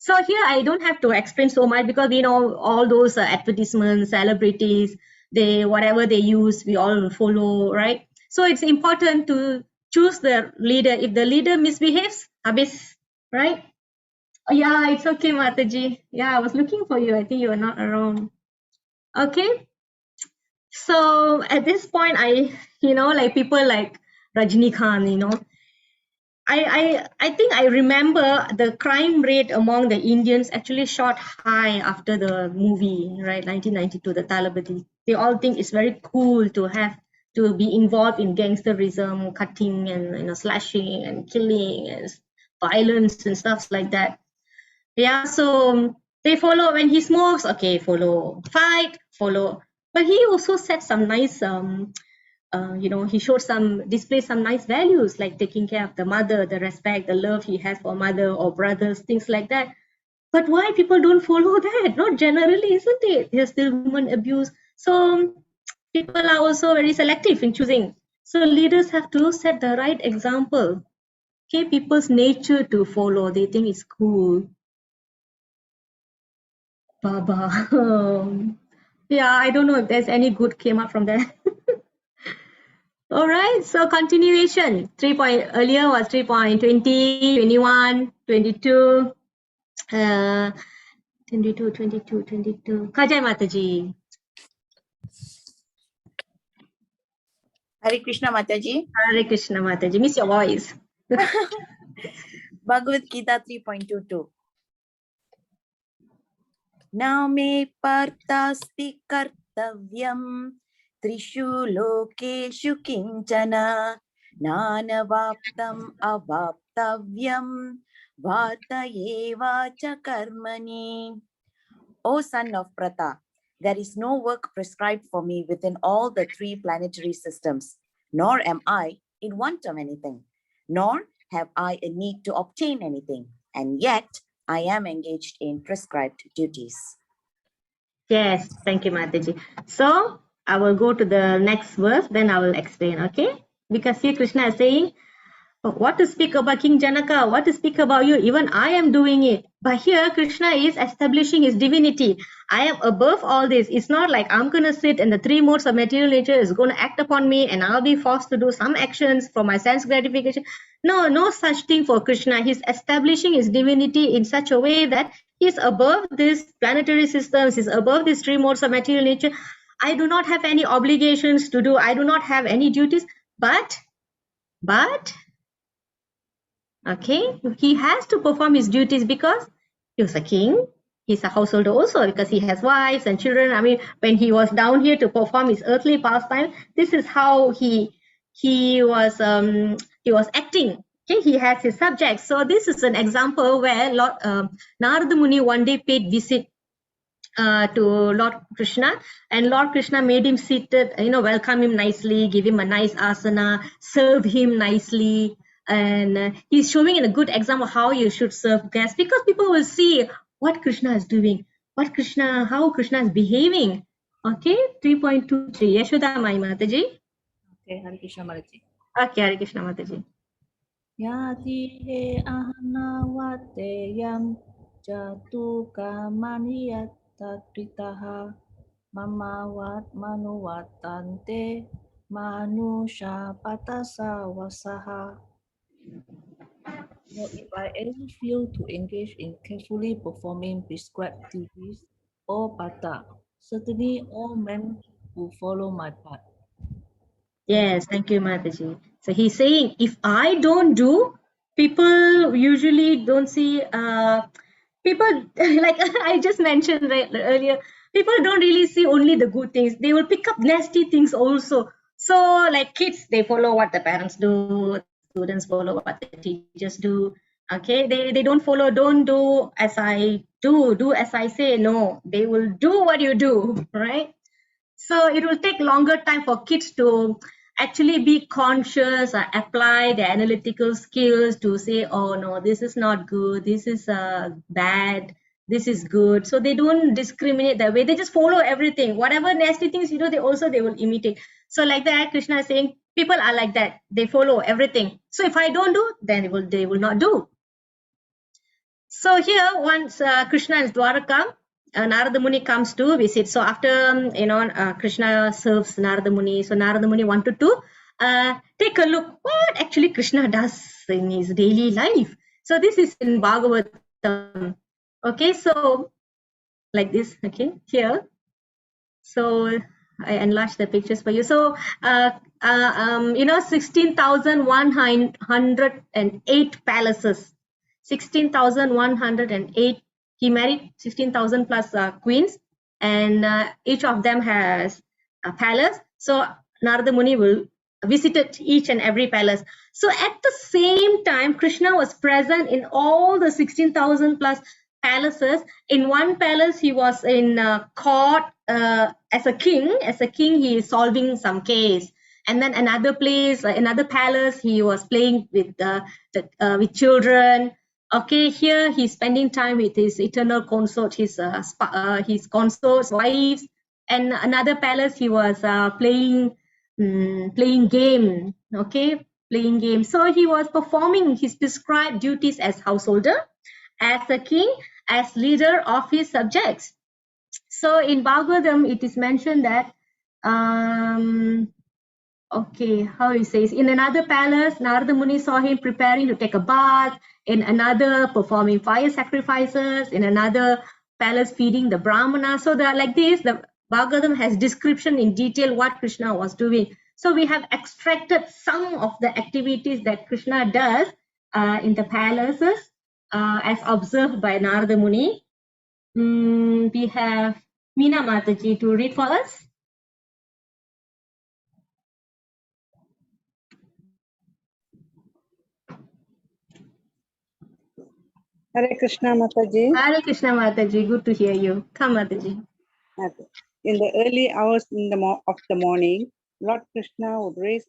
So here I don't have to explain so much because we know all those advertisements, celebrities, they whatever they use, we all follow, right? So it's important to choose the leader. If the leader misbehaves, habis, right? Oh, yeah, it's okay, Mataji. Yeah, I was looking for you. I think you were not around. Okay. So at this point, like people like Rajini Khan, I think I remember the crime rate among the Indians actually shot high after the movie, right? 1992, the Talabadi. They all think it's very cool to be involved in gangsterism, cutting and slashing and killing and violence and stuff like that. Yeah, so they follow when he smokes, okay, follow, fight, follow. But he also set some nice he displays some nice values like taking care of the mother, the respect, the love he has for mother or brothers, things like that. But why people don't follow that? Not generally, isn't it? There's still women abuse. So people are also very selective in choosing. So leaders have to set the right example. Okay, people's nature to follow. They think it's cool. Baba. Yeah, I don't know if there's any good came up from that. All right, so continuation. Earlier was 3.20, 21, 22, 22. Kajai Mataji. Hare Krishna Mataji. Hare Krishna Mataji. Miss your voice. Bhagavad Gita 3.22. Na me partasti kartavyam trishu lokeshu kinchana nanavaptam avaptavyam vartayeva cha karmani. O son of Prata, there is no work prescribed for me within all the three planetary systems, nor am I in want of anything, nor have I a need to obtain anything, and yet I am engaged in prescribed duties. Yes, thank you, Mataji. So I will go to the next verse, then I will explain, okay? Because here Krishna is saying, what to speak about King Janaka, what to speak about you, even I am doing it. But here Krishna is establishing his divinity. I am above all this. It's not like I'm going to sit and the three modes of material nature is going to act upon me and I'll be forced to do some actions for my sense gratification. No such thing for Krishna. He's establishing his divinity in such a way that he's above these planetary systems, he's above these three modes of material nature. I do not have any obligations to do. I do not have any duties, but okay, he has to perform his duties because he was a king. He's a householder also because he has wives and children. I mean, when he was down here to perform his earthly pastime, this is how he was acting. Okay, he has his subjects. So this is an example where Lord Narada Muni one day paid visit to Lord Krishna, and Lord Krishna made him seated, welcome him nicely, give him a nice asana, serve him nicely. And he's showing in a good example how you should serve guests, because people will see what Krishna is doing, how Krishna is behaving. Okay, 3.23. Yashoda Mai Mataji. Okay, Hare Krishna Mataji. Okay, Hare Krishna Mataji. Yati he ahanavate yam jatu kamaniya tatritaha mamavat manuvatante manusha patasa vasaha. So if I ever feel to engage in carefully performing prescribed duties or pata, certainly all men who follow my path. Yes, thank you, Mataji. So he's saying, if I don't do, people usually don't see, people, like I just mentioned earlier, people don't really see only the good things. They will pick up nasty things also. So like kids, they follow what the parents do, students follow what the teachers do. Okay, they don't follow, don't do as I do as I say. No, they will do what you do, right? So it will take longer time for kids to actually be conscious or apply the analytical skills to say, oh no, this is not good, this is bad, this is good. So they don't discriminate that way. They just follow everything. Whatever nasty things you do, they will imitate. So like that, Krishna is saying, people are like that. They follow everything. So if I don't do, then they will not do. So here, once Krishna is Dwaraka, Narada Muni comes to visit. So after Krishna serves Narada Muni, so Narada Muni wanted to take a look what actually Krishna does in his daily life. So this is in Bhagavatam. Okay, so like this. Okay, here. So I enlarged the pictures for you. So 16,108 palaces. 16,108. He married 16,000 plus queens, and each of them has a palace. So Narada Muni will visited each and every palace. So at the same time, Krishna was present in all the 16,000 plus palaces. In one palace, he was in court as a king. As a king, he is solving some case. And then another place, another palace, he was playing with with children. Okay, here he's spending time with his eternal consort, his consorts, wives. And another palace, he was playing game. Okay, playing game. So he was performing his prescribed duties as householder, as a king, as leader of his subjects. So in Bhagavatam, it is mentioned that okay, how he says, in another palace, Narada Muni saw him preparing to take a bath, in another performing fire sacrifices, in another palace feeding the Brahmana. So they are like this. The Bhagavatam has description in detail what Krishna was doing. So we have extracted some of the activities that Krishna does in the palaces as observed by Narada Muni. We have Meena Mataji to read for us. Hare Krishna Mataji. Hare Krishna Mataji, good to hear you. Come Mataji. Okay. In the early hours of the morning, Lord Krishna would rise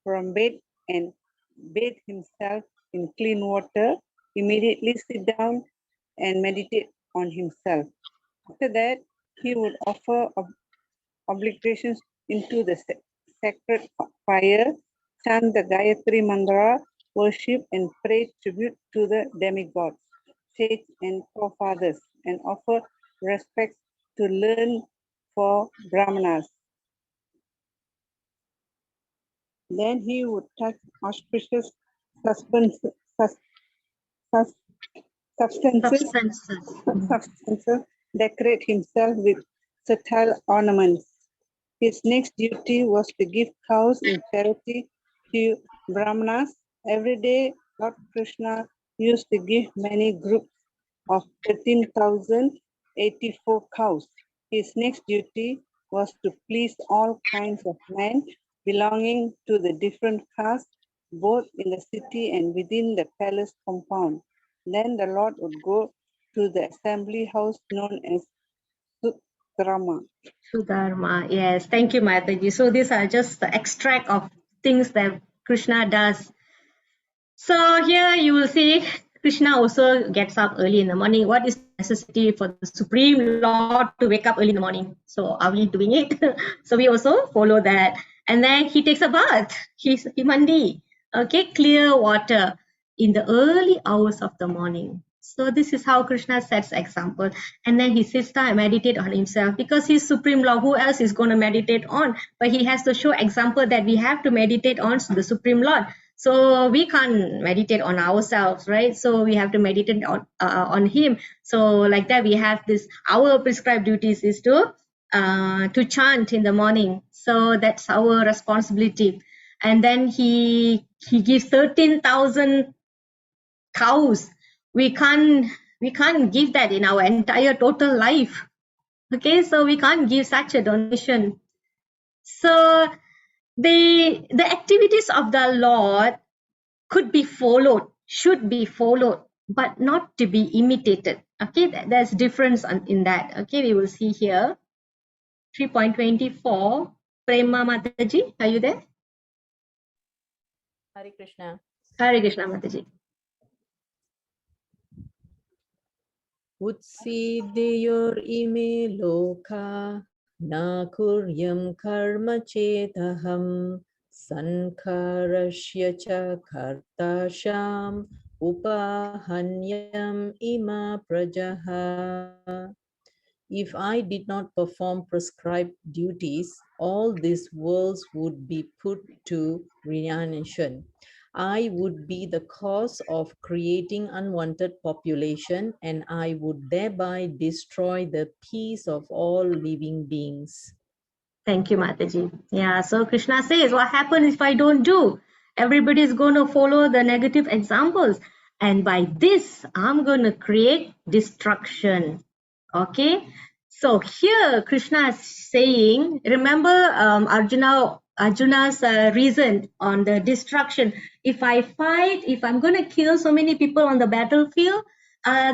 from bed and bathe himself in clean water, immediately sit down and meditate on himself. After that, he would offer obligations into the sacred fire, chant the Gayatri Mantra, worship and pay tribute to the demigods, sages and forefathers, and offer respect to learn for Brahmanas. Then he would touch auspicious substances, decorate himself with subtle ornaments. His next duty was to give cows in charity to Brahmanas. Every day, Lord Krishna used to give many groups of 13,084 cows. His next duty was to please all kinds of men belonging to the different castes, both in the city and within the palace compound. Then the Lord would go to the assembly house known as Sudharma. Sudharma, yes. Thank you, Mataji. So these are just the extract of things that Krishna does. So here you will see Krishna also gets up early in the morning. What is necessity for the Supreme Lord to wake up early in the morning? So are we doing it? So we also follow that. And then he takes a bath. He mandi. Okay, clear water in the early hours of the morning. So this is how Krishna sets example. And then he sits down and meditate on himself because he's Supreme Lord. Who else is going to meditate on? But he has to show example that we have to meditate on the Supreme Lord. So we can't meditate on ourselves, right? So we have to meditate on him. So like that, we have this. Our prescribed duties is to chant in the morning. So that's our responsibility. And then he gives 13,000 cows. We can't give that in our entire total life. Okay, so we can't give such a donation. So the activities of the Lord could be followed should be followed, but not to be imitated. Okay, there's difference in that. Okay, we will see here. 3.24. Prema Mataji, are you there? Hare Krishna. Hare Krishna Mataji. Utsidyor ime loka na kuryam karma chetaham sankarasya cha kartasham upahanyam ima prajaha. If I did not perform prescribed duties, all these worlds would be put to reanimation. I would be the cause of creating unwanted population, and I would thereby destroy the peace of all living beings. Thank you, Mataji. Yeah, so Krishna says, what happens if I don't do? Everybody is going to follow the negative examples. And by this, I'm going to create destruction. Okay, so here Krishna is saying, remember Arjuna's reason on the destruction. If I fight, if I'm going to kill so many people on the battlefield,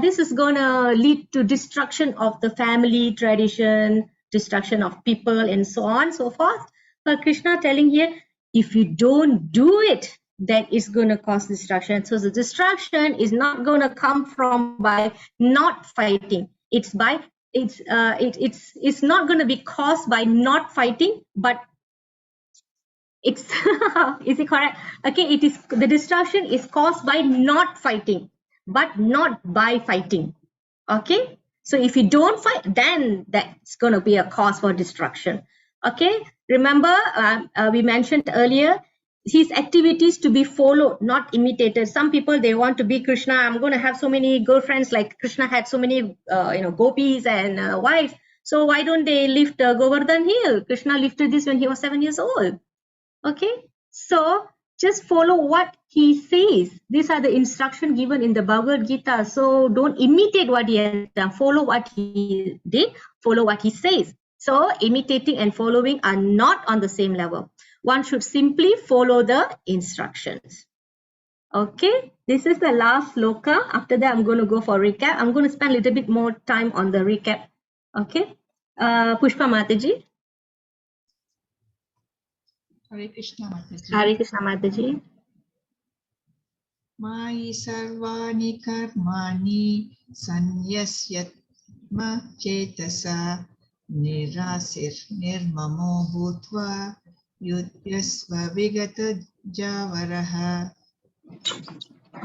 this is going to lead to destruction of the family tradition, destruction of people, and so on and so forth. But Krishna telling here, if you don't do it, that is going to cause destruction. So the destruction is not going to come from by not fighting. It's not going to be caused by not fighting, but it's is it correct? Okay, it is the destruction is caused by not fighting, but not by fighting. Okay, so if you don't fight, then that's going to be a cause for destruction. Okay, remember we mentioned earlier his activities to be followed, not imitated. Some people, they want to be Krishna. I'm going to have so many girlfriends like Krishna had so many gopis and wives. So why don't they lift Govardhan hill? Krishna lifted this when he was 7 years old. Okay, so just follow what he says. These are the instructions given in the Bhagavad Gita. So don't imitate what he has done. Follow what he did. Follow what he says. So imitating and following are not on the same level. One should simply follow the instructions. Okay, this is the last sloka. After that, I'm going to go for recap. I'm going to spend a little bit more time on the recap. Okay, Pushpa Mataji. Hare Krishna Mataji. Hare Krishna Mataji. Mayi sarvani karmani sanyasyatma chetasa nirasir nirmamo bhutva yudhyasva vigata javaraha.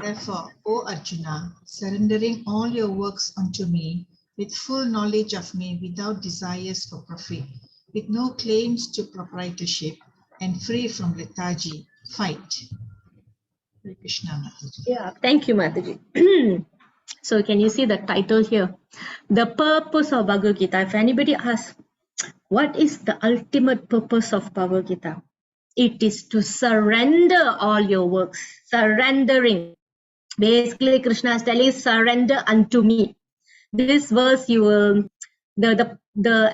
Therefore, O Arjuna, surrendering all your works unto me, with full knowledge of me, without desires for profit, with no claims to proprietorship, and free from lethargy, fight. Hare Krishna Mataji. Yeah, thank you, Mataji. So can you see the title here? The purpose of Bhagavad Gita. If anybody asks, what is the ultimate purpose of Bhagavad Gita? It is to surrender all your works. Surrendering. Basically, Krishna is telling, surrender unto me. This verse, you will, the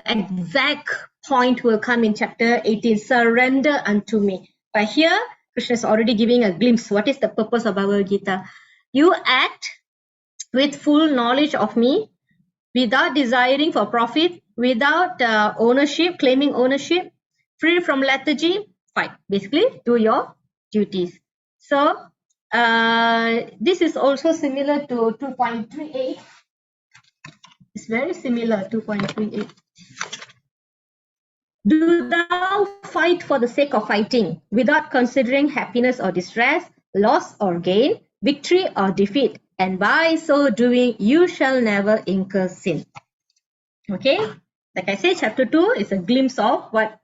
exact point will come in chapter 18, surrender unto me. But here, Krishna is already giving a glimpse. What is the purpose of Bhagavad Gita? You act with full knowledge of me, without desiring for profit, without ownership, claiming ownership, free from lethargy, fight. Basically, do your duties. So, this is also similar to 2.38. It's very similar, 2.38. Do thou fight for the sake of fighting, without considering happiness or distress, loss or gain, victory or defeat, and by so doing, you shall never incur sin. Okay, like I said, chapter 2 is a glimpse of what,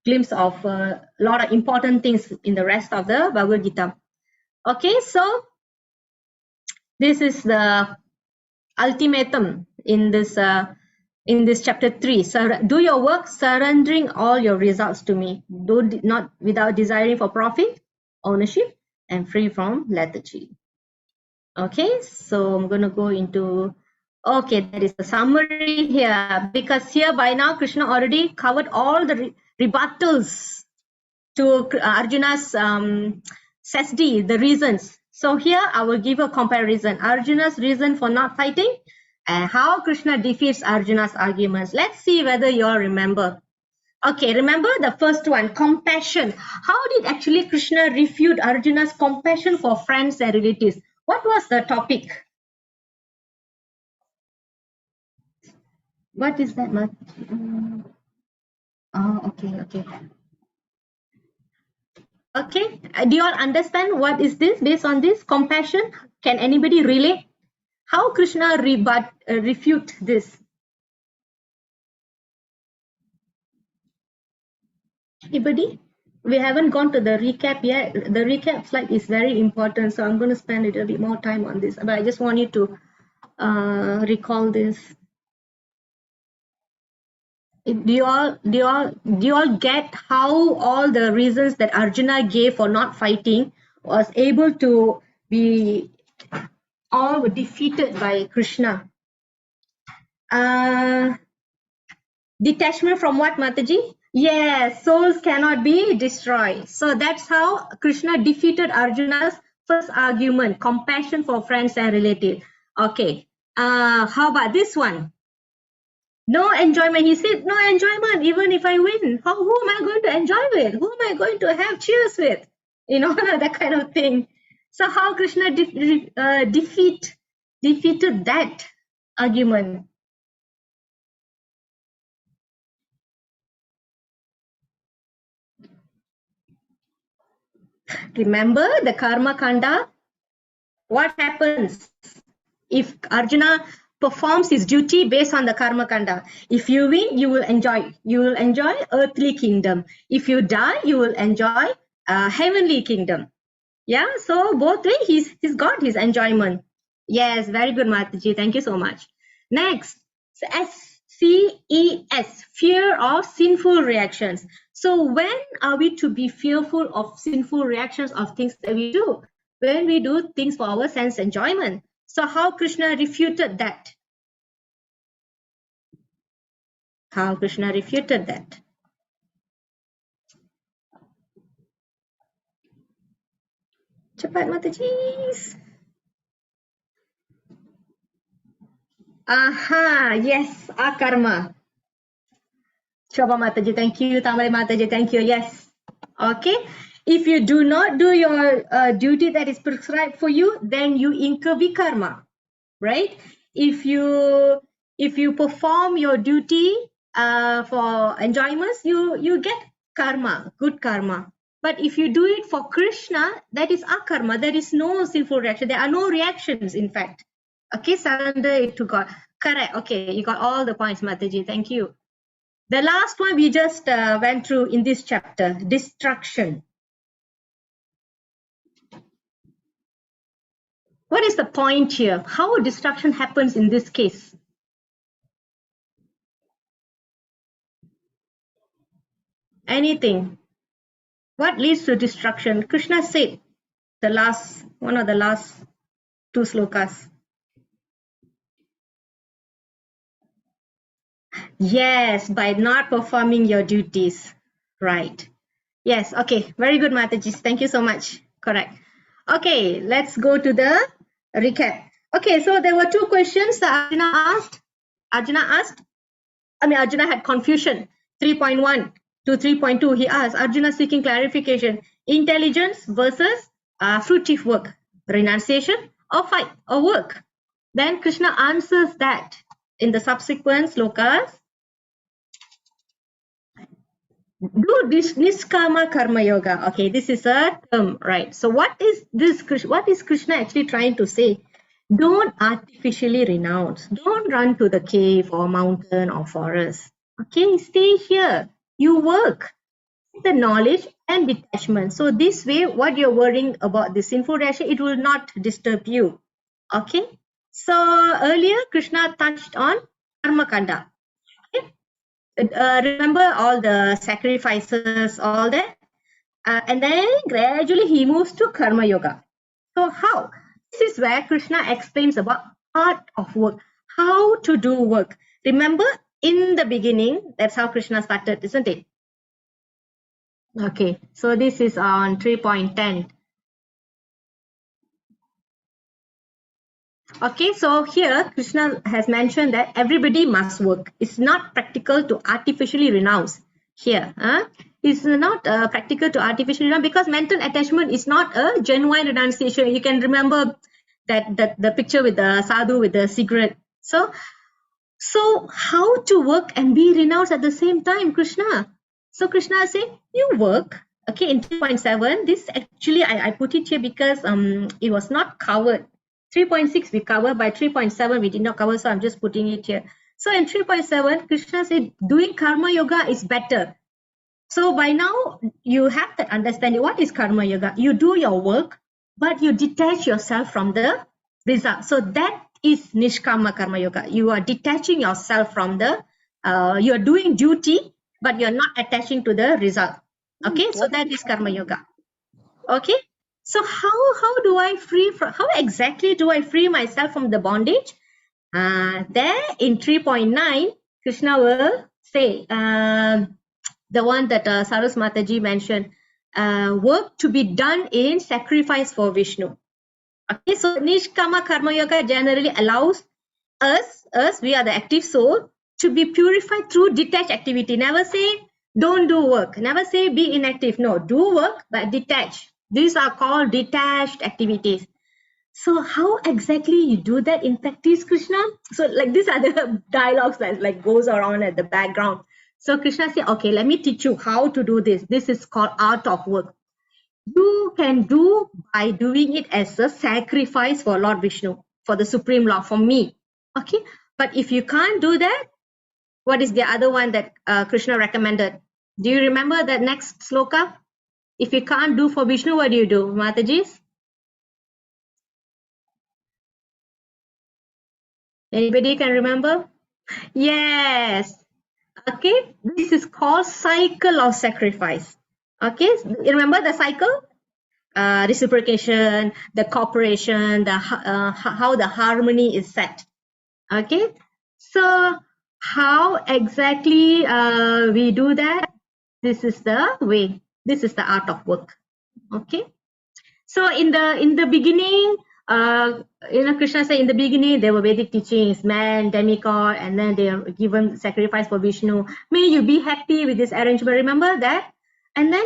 glimpse of a lot of important things in the rest of the Bhagavad Gita. Okay, so this is the ultimatum in this chapter 3. Do your work, surrendering all your results to me. Do not without desiring for profit, ownership, and free from lethargy. Okay, so I'm going to go into, okay, there is a summary here, because here by now Krishna already covered all the rebuttals to Arjuna's sasdi, the reasons. So here I will give a comparison. Arjuna's reason for not fighting and how Krishna defeats Arjuna's arguments. Let's see whether you all remember. Okay, remember the first one, compassion. How did actually Krishna refute Arjuna's compassion for friends and relatives? What was the topic? What is that? Oh, okay. Okay, do you all understand what is this based on this compassion? Can anybody relate? How Krishna refute this? Anybody? We haven't gone to the recap yet. The recap slide is very important, so I'm going to spend a little bit more time on this. But I just want you to recall this. Do you all get how all the reasons that Arjuna gave for not fighting was able to be all were defeated by Krishna? Detachment from what, Mataji? Yes, souls cannot be destroyed. So that's how Krishna defeated Arjuna's first argument, compassion for friends and relatives. Okay, how about this one? No enjoyment. He said, no enjoyment, even if I win. Who am I going to enjoy with? Who am I going to have cheers with? You know, that kind of thing. So how Krishna defeated that argument? Remember the Karma Kanda? What happens if Arjuna performs his duty based on the Karma Kanda? If you win, you will enjoy. You will enjoy earthly kingdom. If you die, you will enjoy heavenly kingdom. Yeah, so both ways he's got his enjoyment. Yes, very good, Mataji. Thank you so much. Next, SCES, fear of sinful reactions. So when are we to be fearful of sinful reactions of things that we do? When we do things for our sense enjoyment. So how Krishna refuted that? How Krishna refuted that? Cepat, Mataji. Aha, yes, akarma. Shobha Mataji, thank you. Tamari Mataji, thank you. Yes. Okay. If you do not do your duty that is prescribed for you, then you incur vikarma, right? If you perform your duty for enjoyments, you get karma, good karma. But if you do it for Krishna, that is akarma. There is no sinful reaction. There are no reactions, in fact. Okay, surrender it to God. Correct. Okay, you got all the points, Mataji. Thank you. The last one we just went through in this chapter, destruction. What is the point here? How destruction happens in this case? Anything? What leads to destruction? Krishna said one of the last two slokas. Yes, by not performing your duties. Right. Yes, okay. Very good, Mataji. Thank you so much. Correct. Okay, let's go to the recap. Okay, so there were two questions that Arjuna had confusion. 3.1 to 3.2, he asked, Arjuna seeking clarification. Intelligence versus fruitive work. Renunciation or fight or work. Then Krishna answers that in the subsequent slokas. Do this niskama karma yoga. Okay, this is a term, right? So what is this? What is Krishna actually trying to say? Don't artificially renounce. Don't run to the cave or mountain or forest. Okay, stay here. You work. The knowledge and detachment. So this way, what you're worrying about the sinful reaction, it will not disturb you. Okay. So earlier, Krishna touched on karma kanda. Remember all the sacrifices, all that, and then gradually he moves to karma yoga. So how? This is where Krishna explains about art of work, how to do work. Remember in the beginning, that's how Krishna started, isn't it? Okay, so this is on 3.10. Okay, so here Krishna has mentioned that everybody must work. It's not practical to artificially renounce here. It's not practical to artificially renounce because mental attachment is not a genuine renunciation. You can remember that the picture with the sadhu with the cigarette. So how to work and be renounced at the same time, Krishna? So Krishna said, you work. Okay, in 3.7, this actually I put it here because it was not covered. 3.6 we covered, by 3.7 we did not cover, so I'm just putting it here. So in 3.7, Krishna said doing karma yoga is better. So by now you have that understanding. What is karma yoga? You do your work, but you detach yourself from the result. So that is nishkama karma yoga. You are detaching yourself from the, you are doing duty, but you're not attaching to the result. Okay, so that is karma yoga. Okay, so how do I free from, how exactly do I free myself from the bondage? There in 3.9, Krishna will say, the one that Sarus Mataji mentioned, work to be done in sacrifice for Vishnu. Okay, so Nishkama Karma Yoga generally allows us, we are the active soul, to be purified through detached activity. Never say don't do work. Never say be inactive. No, do work but detach. These are called detached activities. So how exactly you do that in practice, Krishna? So like these are the dialogues that like goes around at the background. So Krishna said, okay, let me teach you how to do this. This is called art of work. You can do by doing it as a sacrifice for Lord Vishnu, for the Supreme Lord, for me. Okay, but if you can't do that, what is the other one that Krishna recommended? Do you remember that next sloka? If you can't do for Vishnu, what do you do, Matajis? Anybody can remember? Yes. Okay, this is called cycle of sacrifice. Okay, you remember the cycle? Reciprocation, the cooperation, the how the harmony is set. Okay, so how exactly we do that? This is the way. This is the art of work. Okay. So in the beginning, Krishna said in the beginning there were Vedic teachings, man, demigod, and then they are given sacrifice for Vishnu. May you be happy with this arrangement. Remember that? And then,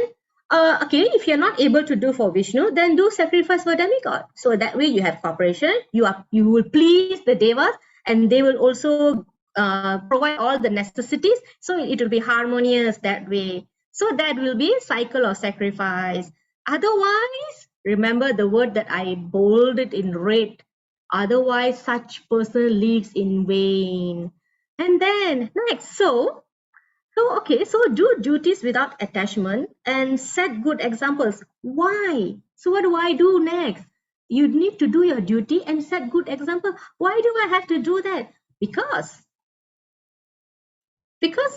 okay, if you're not able to do for Vishnu, then do sacrifice for demigod. So that way you have cooperation. You will please the devas, and they will also provide all the necessities. So it will be harmonious that way. So that will be cycle of sacrifice. Otherwise, remember the word that I bolded in red. Otherwise, such person lives in vain. And then next, so okay, so do duties without attachment and set good examples. Why? So what do I do next? You need to do your duty and set good example. Why do I have to do that? Because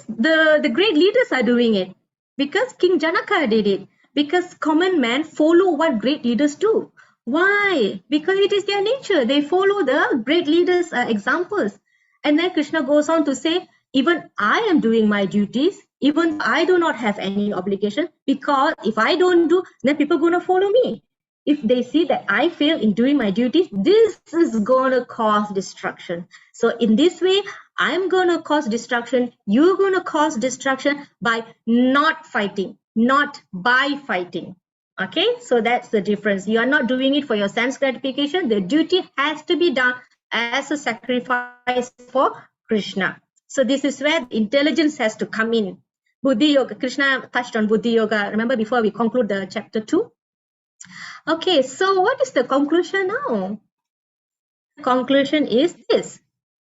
the great leaders are doing it, because King Janaka did it, because common men follow what great leaders do. Why? Because it is their nature. They follow the great leaders' examples. And then Krishna goes on to say, even I am doing my duties, even I do not have any obligation, because if I don't do, then people are going to follow me. If they see that I fail in doing my duties, this is going to cause destruction. So in this way, I'm going to cause destruction. You're going to cause destruction by not fighting, not by fighting. Okay, so that's the difference. You are not doing it for your sense gratification. The duty has to be done as a sacrifice for Krishna. So this is where intelligence has to come in. Buddhi Yoga, Krishna touched on Buddhi Yoga. Remember before we conclude the chapter 2? Okay, so what is the conclusion now? The conclusion is this.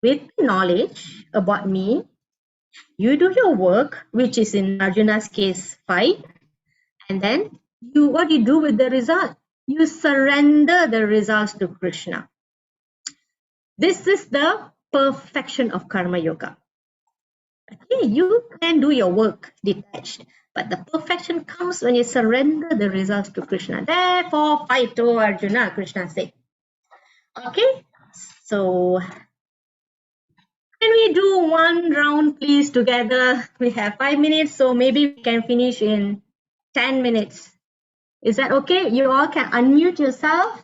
With knowledge about me, you do your work, which is in Arjuna's case, fight, and then what you do with the result? You surrender the results to Krishna. This is the perfection of Karma Yoga. Okay, you can do your work detached, but the perfection comes when you surrender the results to Krishna. Therefore, fight, O Arjuna, Krishna said. Okay, so can we do one round, please, together? We have 5 minutes, so maybe we can finish in 10 minutes. Is that okay? You all can unmute yourself.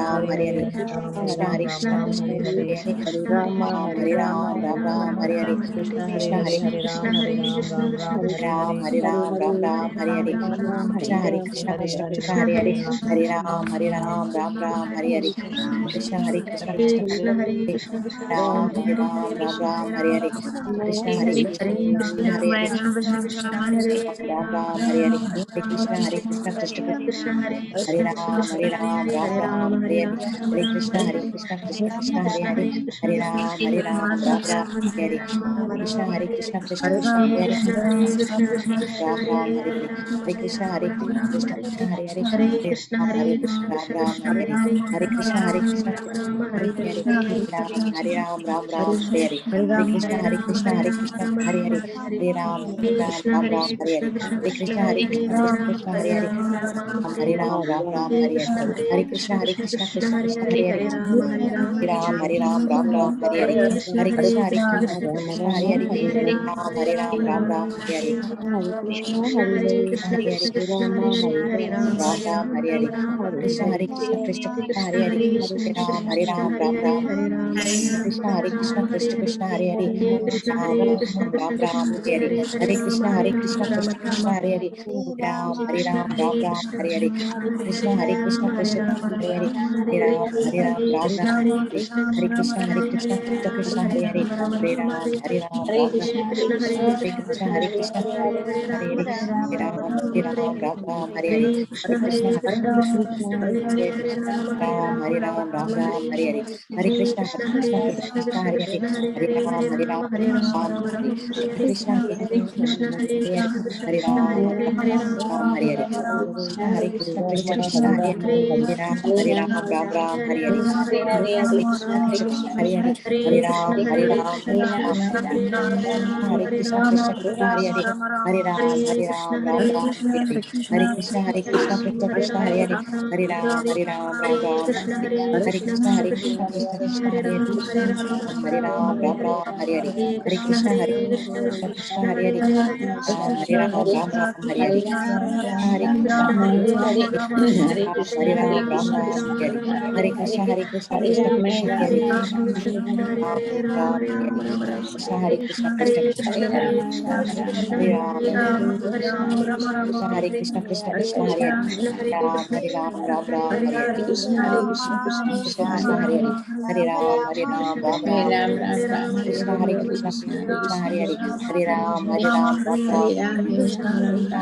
Ram, Hare Hare, Krishna Hare Krishna, Krishna Krishna, Hare Rama, Ram Ram, Hare Hare, Krishna Hare Hare, Ram Ram, Hare Hare, Krishna Hare Krishna, Krishna Krishna, Hare Hare, Hare Ram, Ram Ram, Hare Hare, Krishna Hare Krishna, Krishna Krishna, Ram, Hare Hare, Krishna Hare Krishna, Krishna Hare Hare, Ram, Hare Hare, Hare Krishna, Krishna Krishna, Hare Ram, Ram, Hare Hare, Hare Krishna, Krishna Krishna, Hare Hare, Hare Ram, Ram, Hare Hare, Krishna, Krishna Krishna, Hare Hare, Ram, Hare Hare, Hare Krishna, Krishna Krishna, Hare Hare, Hare Ram, Ram, Hare Hare. Hare Krishna, Hare Krishna, Hare Hare. Hare Ram, Ram Ram, Hare Hare. Hare Krishna, Hare Krishna, Hare Krishna, Hare Hare. Hare Ram, Ram Ram, Hare Hare. Hare Krishna, Hare Krishna, Krishna Krishna, Hare Hare. Hare Ram, Ram Ram, Hare Hare. Hare Krishna, Krishna Krishna, Hare Hare. Hare Ram, Ram Ram, Hare Hare. Hare Krishna, Krishna Krishna, Hare Hare. Hare Ram, Ram Ram, Hare Hare. Hare Krishna, Hare Hare, Hare Hare. Hare Rama, Hare Rama, Ram Ram, Hare Hare. Hare Krishna, Hare, Hare Krishna, Krishna Krishna, Hare Hare. Hare Ram, Ram Ram. Hare Krishna, Krishna Krishna, Hare Hare. Ram Ram Ram, Hare Hare. Hare Krishna, Krishna Krishna, Hare Hare. Hare Ram, Ram Ram, Hare Hare. Krishna, Krishna Krishna Krishna, Hare Hare. Hare Ram, Ram Ram, Hare Hare. Hare Krishna, Krishna Krishna Krishna, Hare Hare. Hare Ram, Ram Ram. Hare Krishna, Krishna Hare Hare. Hare Ram, Ram Ram, Hare Hare. Hare Krishna, Hare Ram, Hare Ram, Ram Ram, Hare Hare. Hare Krishna, Krishna Krishna, Hare Hare. Hare Ram, Ram, Hare Hare. Krishna, Hare Hare. Hare Ram, Ram, Hare Hare. Hare Krishna, Krishna Krishna, Hare Hare. Hare Ram, Ram Ram, Hare Hare. Hare Krishna, Krishna Krishna, Hare Hare. Hare Ram, Ram Hare Hare. Hare Krishna, Krishna Krishna, Hare Hare. Hare Ram, Ram Ram, Hare Hare. Hare Krishna, Krishna Krishna, Hare Hare. Hare Ram, Ram Ram, Hare Hare. Hare Krishna, Krishna Krishna, Hare Hare. Hare Ram, Ram Ram, Hare Hare. Hare Krishna, Krishna Krishna, Hare Hare. Hare Ram, Ram Ram, Hare Hare. Hare Krishna, Hare Ram, Ram Ram, Hare Hare. Hare Krishna, Krishna Krishna, Hare Hare. Ram Ram, Hare Hare. Krishna, Krishna Krishna, Hare Hare. Hare Ram, Krishna, Krishna Krishna, Hare Hare. Hare Ram, Ram Ram, Hare Hare. Krishna Krishna, Hare Hare. Hare Ram, Ram Ram. Krishna, Krishna Krishna, Hare Hare. Hare Ram, Ram Ram. Krishna, Krishna Krishna, Hare Hare. Hare Ram, Ram Ram, Hare Hare. Krishna, Krishna Hare Hare. Hare Ram, Ram Hare Hare. Hare Krishna, Krishna Krishna, Hare Hare. Hare Ram, Ram Ram, Hare Hare. Hare Krishna, Krishna Krishna, Hare Hare. Hare Ram, Ram Ram, Hare Hare. Hare Krishna, Krishna Krishna, Hare Hare. Hare Ram, Ram Ram, Hare Hare. Hare Krishna, Krishna Krishna, Hare Ram, Ram Ram, Hare Hare. Hare Krishna, Hare Krishna Krishna, Hare Krishna Hare. Krishna, Hare Hare, Hare Hare Ram, Ram, Hare Ram,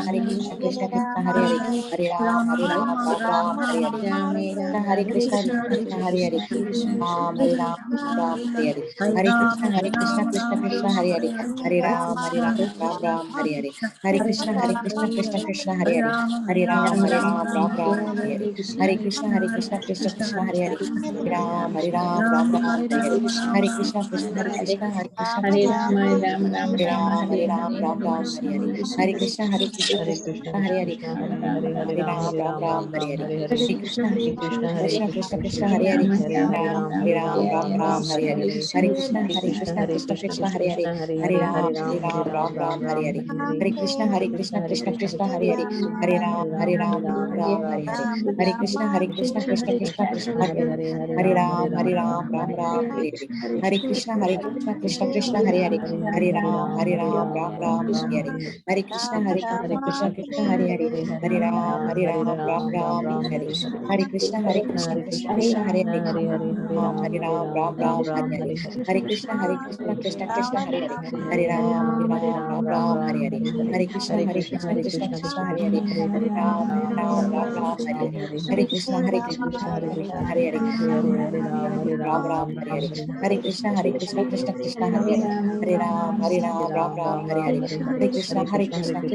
Ram Ram Hare Ram, Hare. Hare Hare, Hare Krishna, Hare Krishna, Hare Krishna Krishna, Krishna, Krishna Hare Krishna, Hare. Hare Hare Ram, Ram, Hare Ram, Ram Ram Ram, Ram, Hare Hare Hare. Hare, Hare Hare Krishna, Krishna, Hare Krishna Krishna, Krishna, Krishna Hare Hare. Krishna, Hare Hare Hare, Hare Ram, Ram, Hare Ram Ram, Ram, Ram Hare Ram, Hare. Hare Hare, Hare Krishna, Hare Krishna, Krishna Hare Krishna, Krishna, Krishna Krishna Hare Hare. Krishna, Hare Hare Ram, Ram, Hare Ram, Ram Hare Ram, Ram, Hare Hare. Ram Ram, Hare Krishna, Krishna Krishna, Krishna Hare Hare Hare. Hare, Hare Hare Ram, Hare Ram, Ram, Ram Ram Ram, Hare Hare, Hare Hare. Hare Krishna, Krishna Krishna, Hare Hare. Hare Hare, Hare Hare Ram, Ram, Hare Ram Ram, Ram, Ram Hare Ram, Hare. Hare Hare. Hare Krishna, Hare Krishna, Hare Krishna Krishna, Krishna, Krishna Hare Krishna, Hare. Hare Hare, Hare Hare Ram, Ram, Hare Ram Ram, Ram Ram, Ram, Hare Hare. Hare Hare. Hare Krishna, Hare Krishna, Krishna Hare Krishna, Krishna, Krishna, Krishna Hare Krishna, Hare. Hare Hare, Hare Ram, Hare Hare Ram, Ram, Ram Ram Hare Ram, Hare. Hare Hare. Hare Krishna, Hare Krishna Krishna, Krishna, Hare Hare. Hare Hare Hare, Hare Ram, Ram, Hare Ram, Ram Ram Ram, Hare Hare. Hare Hare. Hare Krishna, Hare Krishna, Hare Krishna Krishna, Krishna, Krishna Hare Krishna, Hare. Hare Hare Ram, Ram, Ram Hare Ram, Hare. Hare Hare Hare. Krishna, Hare Krishna, Hare Krishna, Krishna, Hare Hare. Hare Hare Ram, Hare Ram Ram, Ram Ram Hare Ram, Hare. Hare Hare. Hare Krishna, Krishna Krishna, Hare Hare. Hare Ram, Hare Ram Ram, Ram, Ram Hare Ram, Hare. Hare Hare. Hare Krishna, Hare Krishna, Hare Krishna Krishna, Krishna, Hare Hare. Hare Hare, Hare Hare Ram, Ram, Hare Ram, Ram Ram Ram, Ram, Hare Hare Hare. Hare. Krishna, Krishna Krishna, Hare Hare. Hare Hare Ram, Ram, Hare Ram Ram, Ram Ram, Ram, Hare Hare. Hare Hare. Hare Krishna, Krishna, Hare Krishna Krishna, Krishna, Krishna Hare Krishna, Hare. Hare Hare. Hare Hare Ram, Ram, Hare Ram Ram, Ram, Ram Hare Ram, Hare. Hare Hare. Hare Krishna, Hare Krishna Krishna, Krishna, Krishna Hare Krishna, Hare. Krishna Hare, Hare Hare Ram, Ram, Hare Ram Ram, Ram. Ram Ram, Hare Hare. Hare Krishna, Hare Krishna, Krishna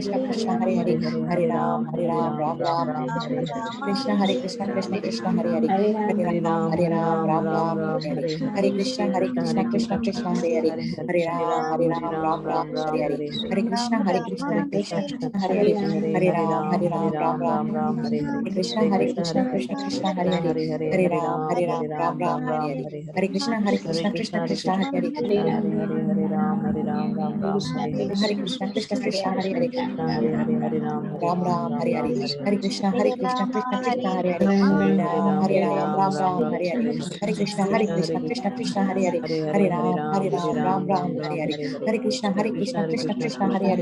Hare Krishna, Krishna, Krishna, Hare Krishna Hare. Hare Hare, Hare Hare Ram, Ram, Hare Ram Ram, Ram, Ram Hare Ram, Hare. Hare Hare. Hare Krishna, Hare Krishna Krishna, Hare Krishna, Krishna, Hare Hare. Krishna Hare Hare, Hare Ram, Hare Ram, Ram Ram, Hare Hare. Krishna, Krishna, Hare Hare Hare. Krishna, Hare Hare, Hare Ram, Hare Ram Ram, Ram, Ram Hare Hare. Ram, Hare Hare Hare. Krishna, Krishna Krishna, Hare Hare. Hare Hare Hare Ram, Ram, Hare Ram, Ram Ram Ram, Ram, Hare Hare. Hare Hare. Hare Krishna, Krishna, Hare Krishna Krishna, Krishna, Hare Hare. Hare Hare Hare, Hare Ram, Ram, Hare Ram Ram, Ram, Ram Hare Ram, Hare. Hare Hare. Hare Krishna, Hare Krishna, Krishna Hare Krishna, Krishna, Krishna, Krishna Hare Hare. Krishna, Hare Hare Ram, Hare Ram, Ram Ram, Hare Hare Hare. Hare. Krishna, Hare Krishna, Krishna, Hare Hare Hare. Krishna,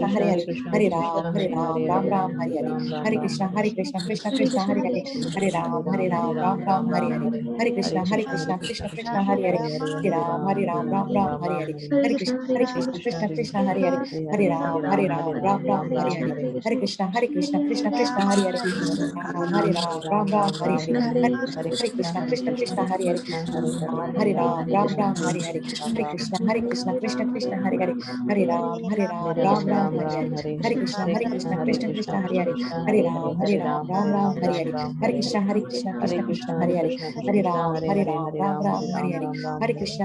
Hare Hare Krishna, Ram, Hare Hare, Ram Hare Ram, Ram, Hare Hare Hare. Ram, Ram Hare Ram, Krishna, Hare Hare. Krishna Krishna, Krishna Hare Hare. Hare Ram, Hare Ram, Hare Ram Ram, Ram Ram Ram, Ram, Hare Hare Hare. Hare. Hare Hare Krishna, Krishna, Krishna Krishna Krishna Hare Hare Hare Ram Ram Ram Hare Hare Hare Krishna Krishna Krishna Hare Hare Hare Ram Ram Ram Hare Hare Hare Krishna Krishna Krishna Hare Hare Hare Ram Ram Hare Hare Hare Krishna Krishna Hare Hare Hare Ram Ram Hare Hare Hare Krishna Krishna Krishna Hare Hare Hare Ram Ram Hare Hare Hare Krishna Krishna Hare Hare Hare Ram Ram Hare Hare Hare Krishna Krishna Hare Hare Hare Ram Ram Hare Hare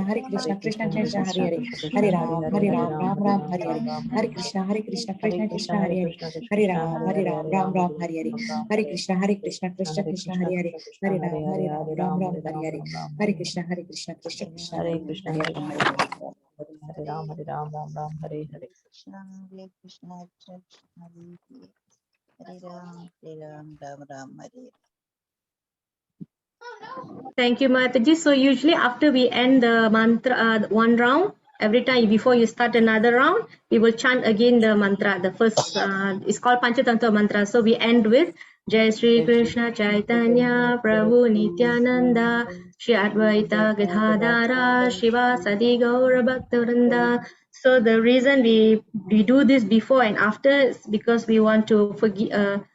Hare Krishna Krishna Hare Hare Hare Ram Ram Hare Hare Hare Krishna Krishna Hare Hare Hare Ram Ram Hare Hare Hare Krishna Krishna Hare Hare Hare Ram Ram Hare Hare Hare Krishna Krishna Hare Hare Krishna, Hare Hare Krishna, Hare Ram, Ram Ram, Hare Hare. Krishna, Hare Krishna, Krishna Krishna, Hare Ram, Ram Ram, Hare Hare. Thank you, Mataji. So usually after we end the mantra, one round, every time before you start another round, we will chant again the mantra. The first is called Panchatantra mantra. So we end with Jai Shri Krishna Chaitanya Prabhu Nityananda Shri Advaita Gadadhara Shivasadi Gaura Bhaktivinoda. So the reason we do this before and after is because we want to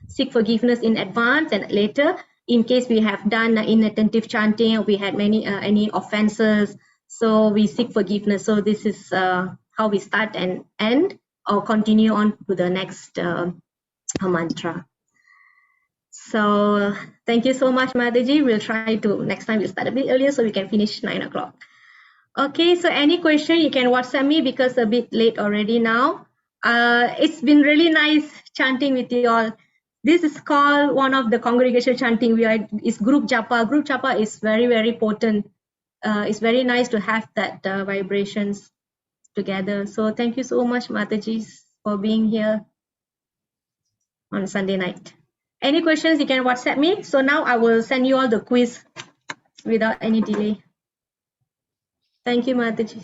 seek forgiveness in advance, and later in case we have done inattentive chanting, or we had many any offenses, so we seek forgiveness. So this is how we start and end or continue on to the next mantra. So thank you so much, Mataji. We'll try to next time we'll start a bit earlier so we can finish 9 o'clock. Okay, so any question you can WhatsApp me because a bit late already now. It's been really nice chanting with you all. This is called one of the congregation chanting. It's group japa. Group japa is very, very potent. It's very nice to have that vibrations together. So thank you so much, Mataji, for being here on Sunday night. Any questions you can WhatsApp me. So now I will send you all the quiz without any delay. Thank you, Mataji.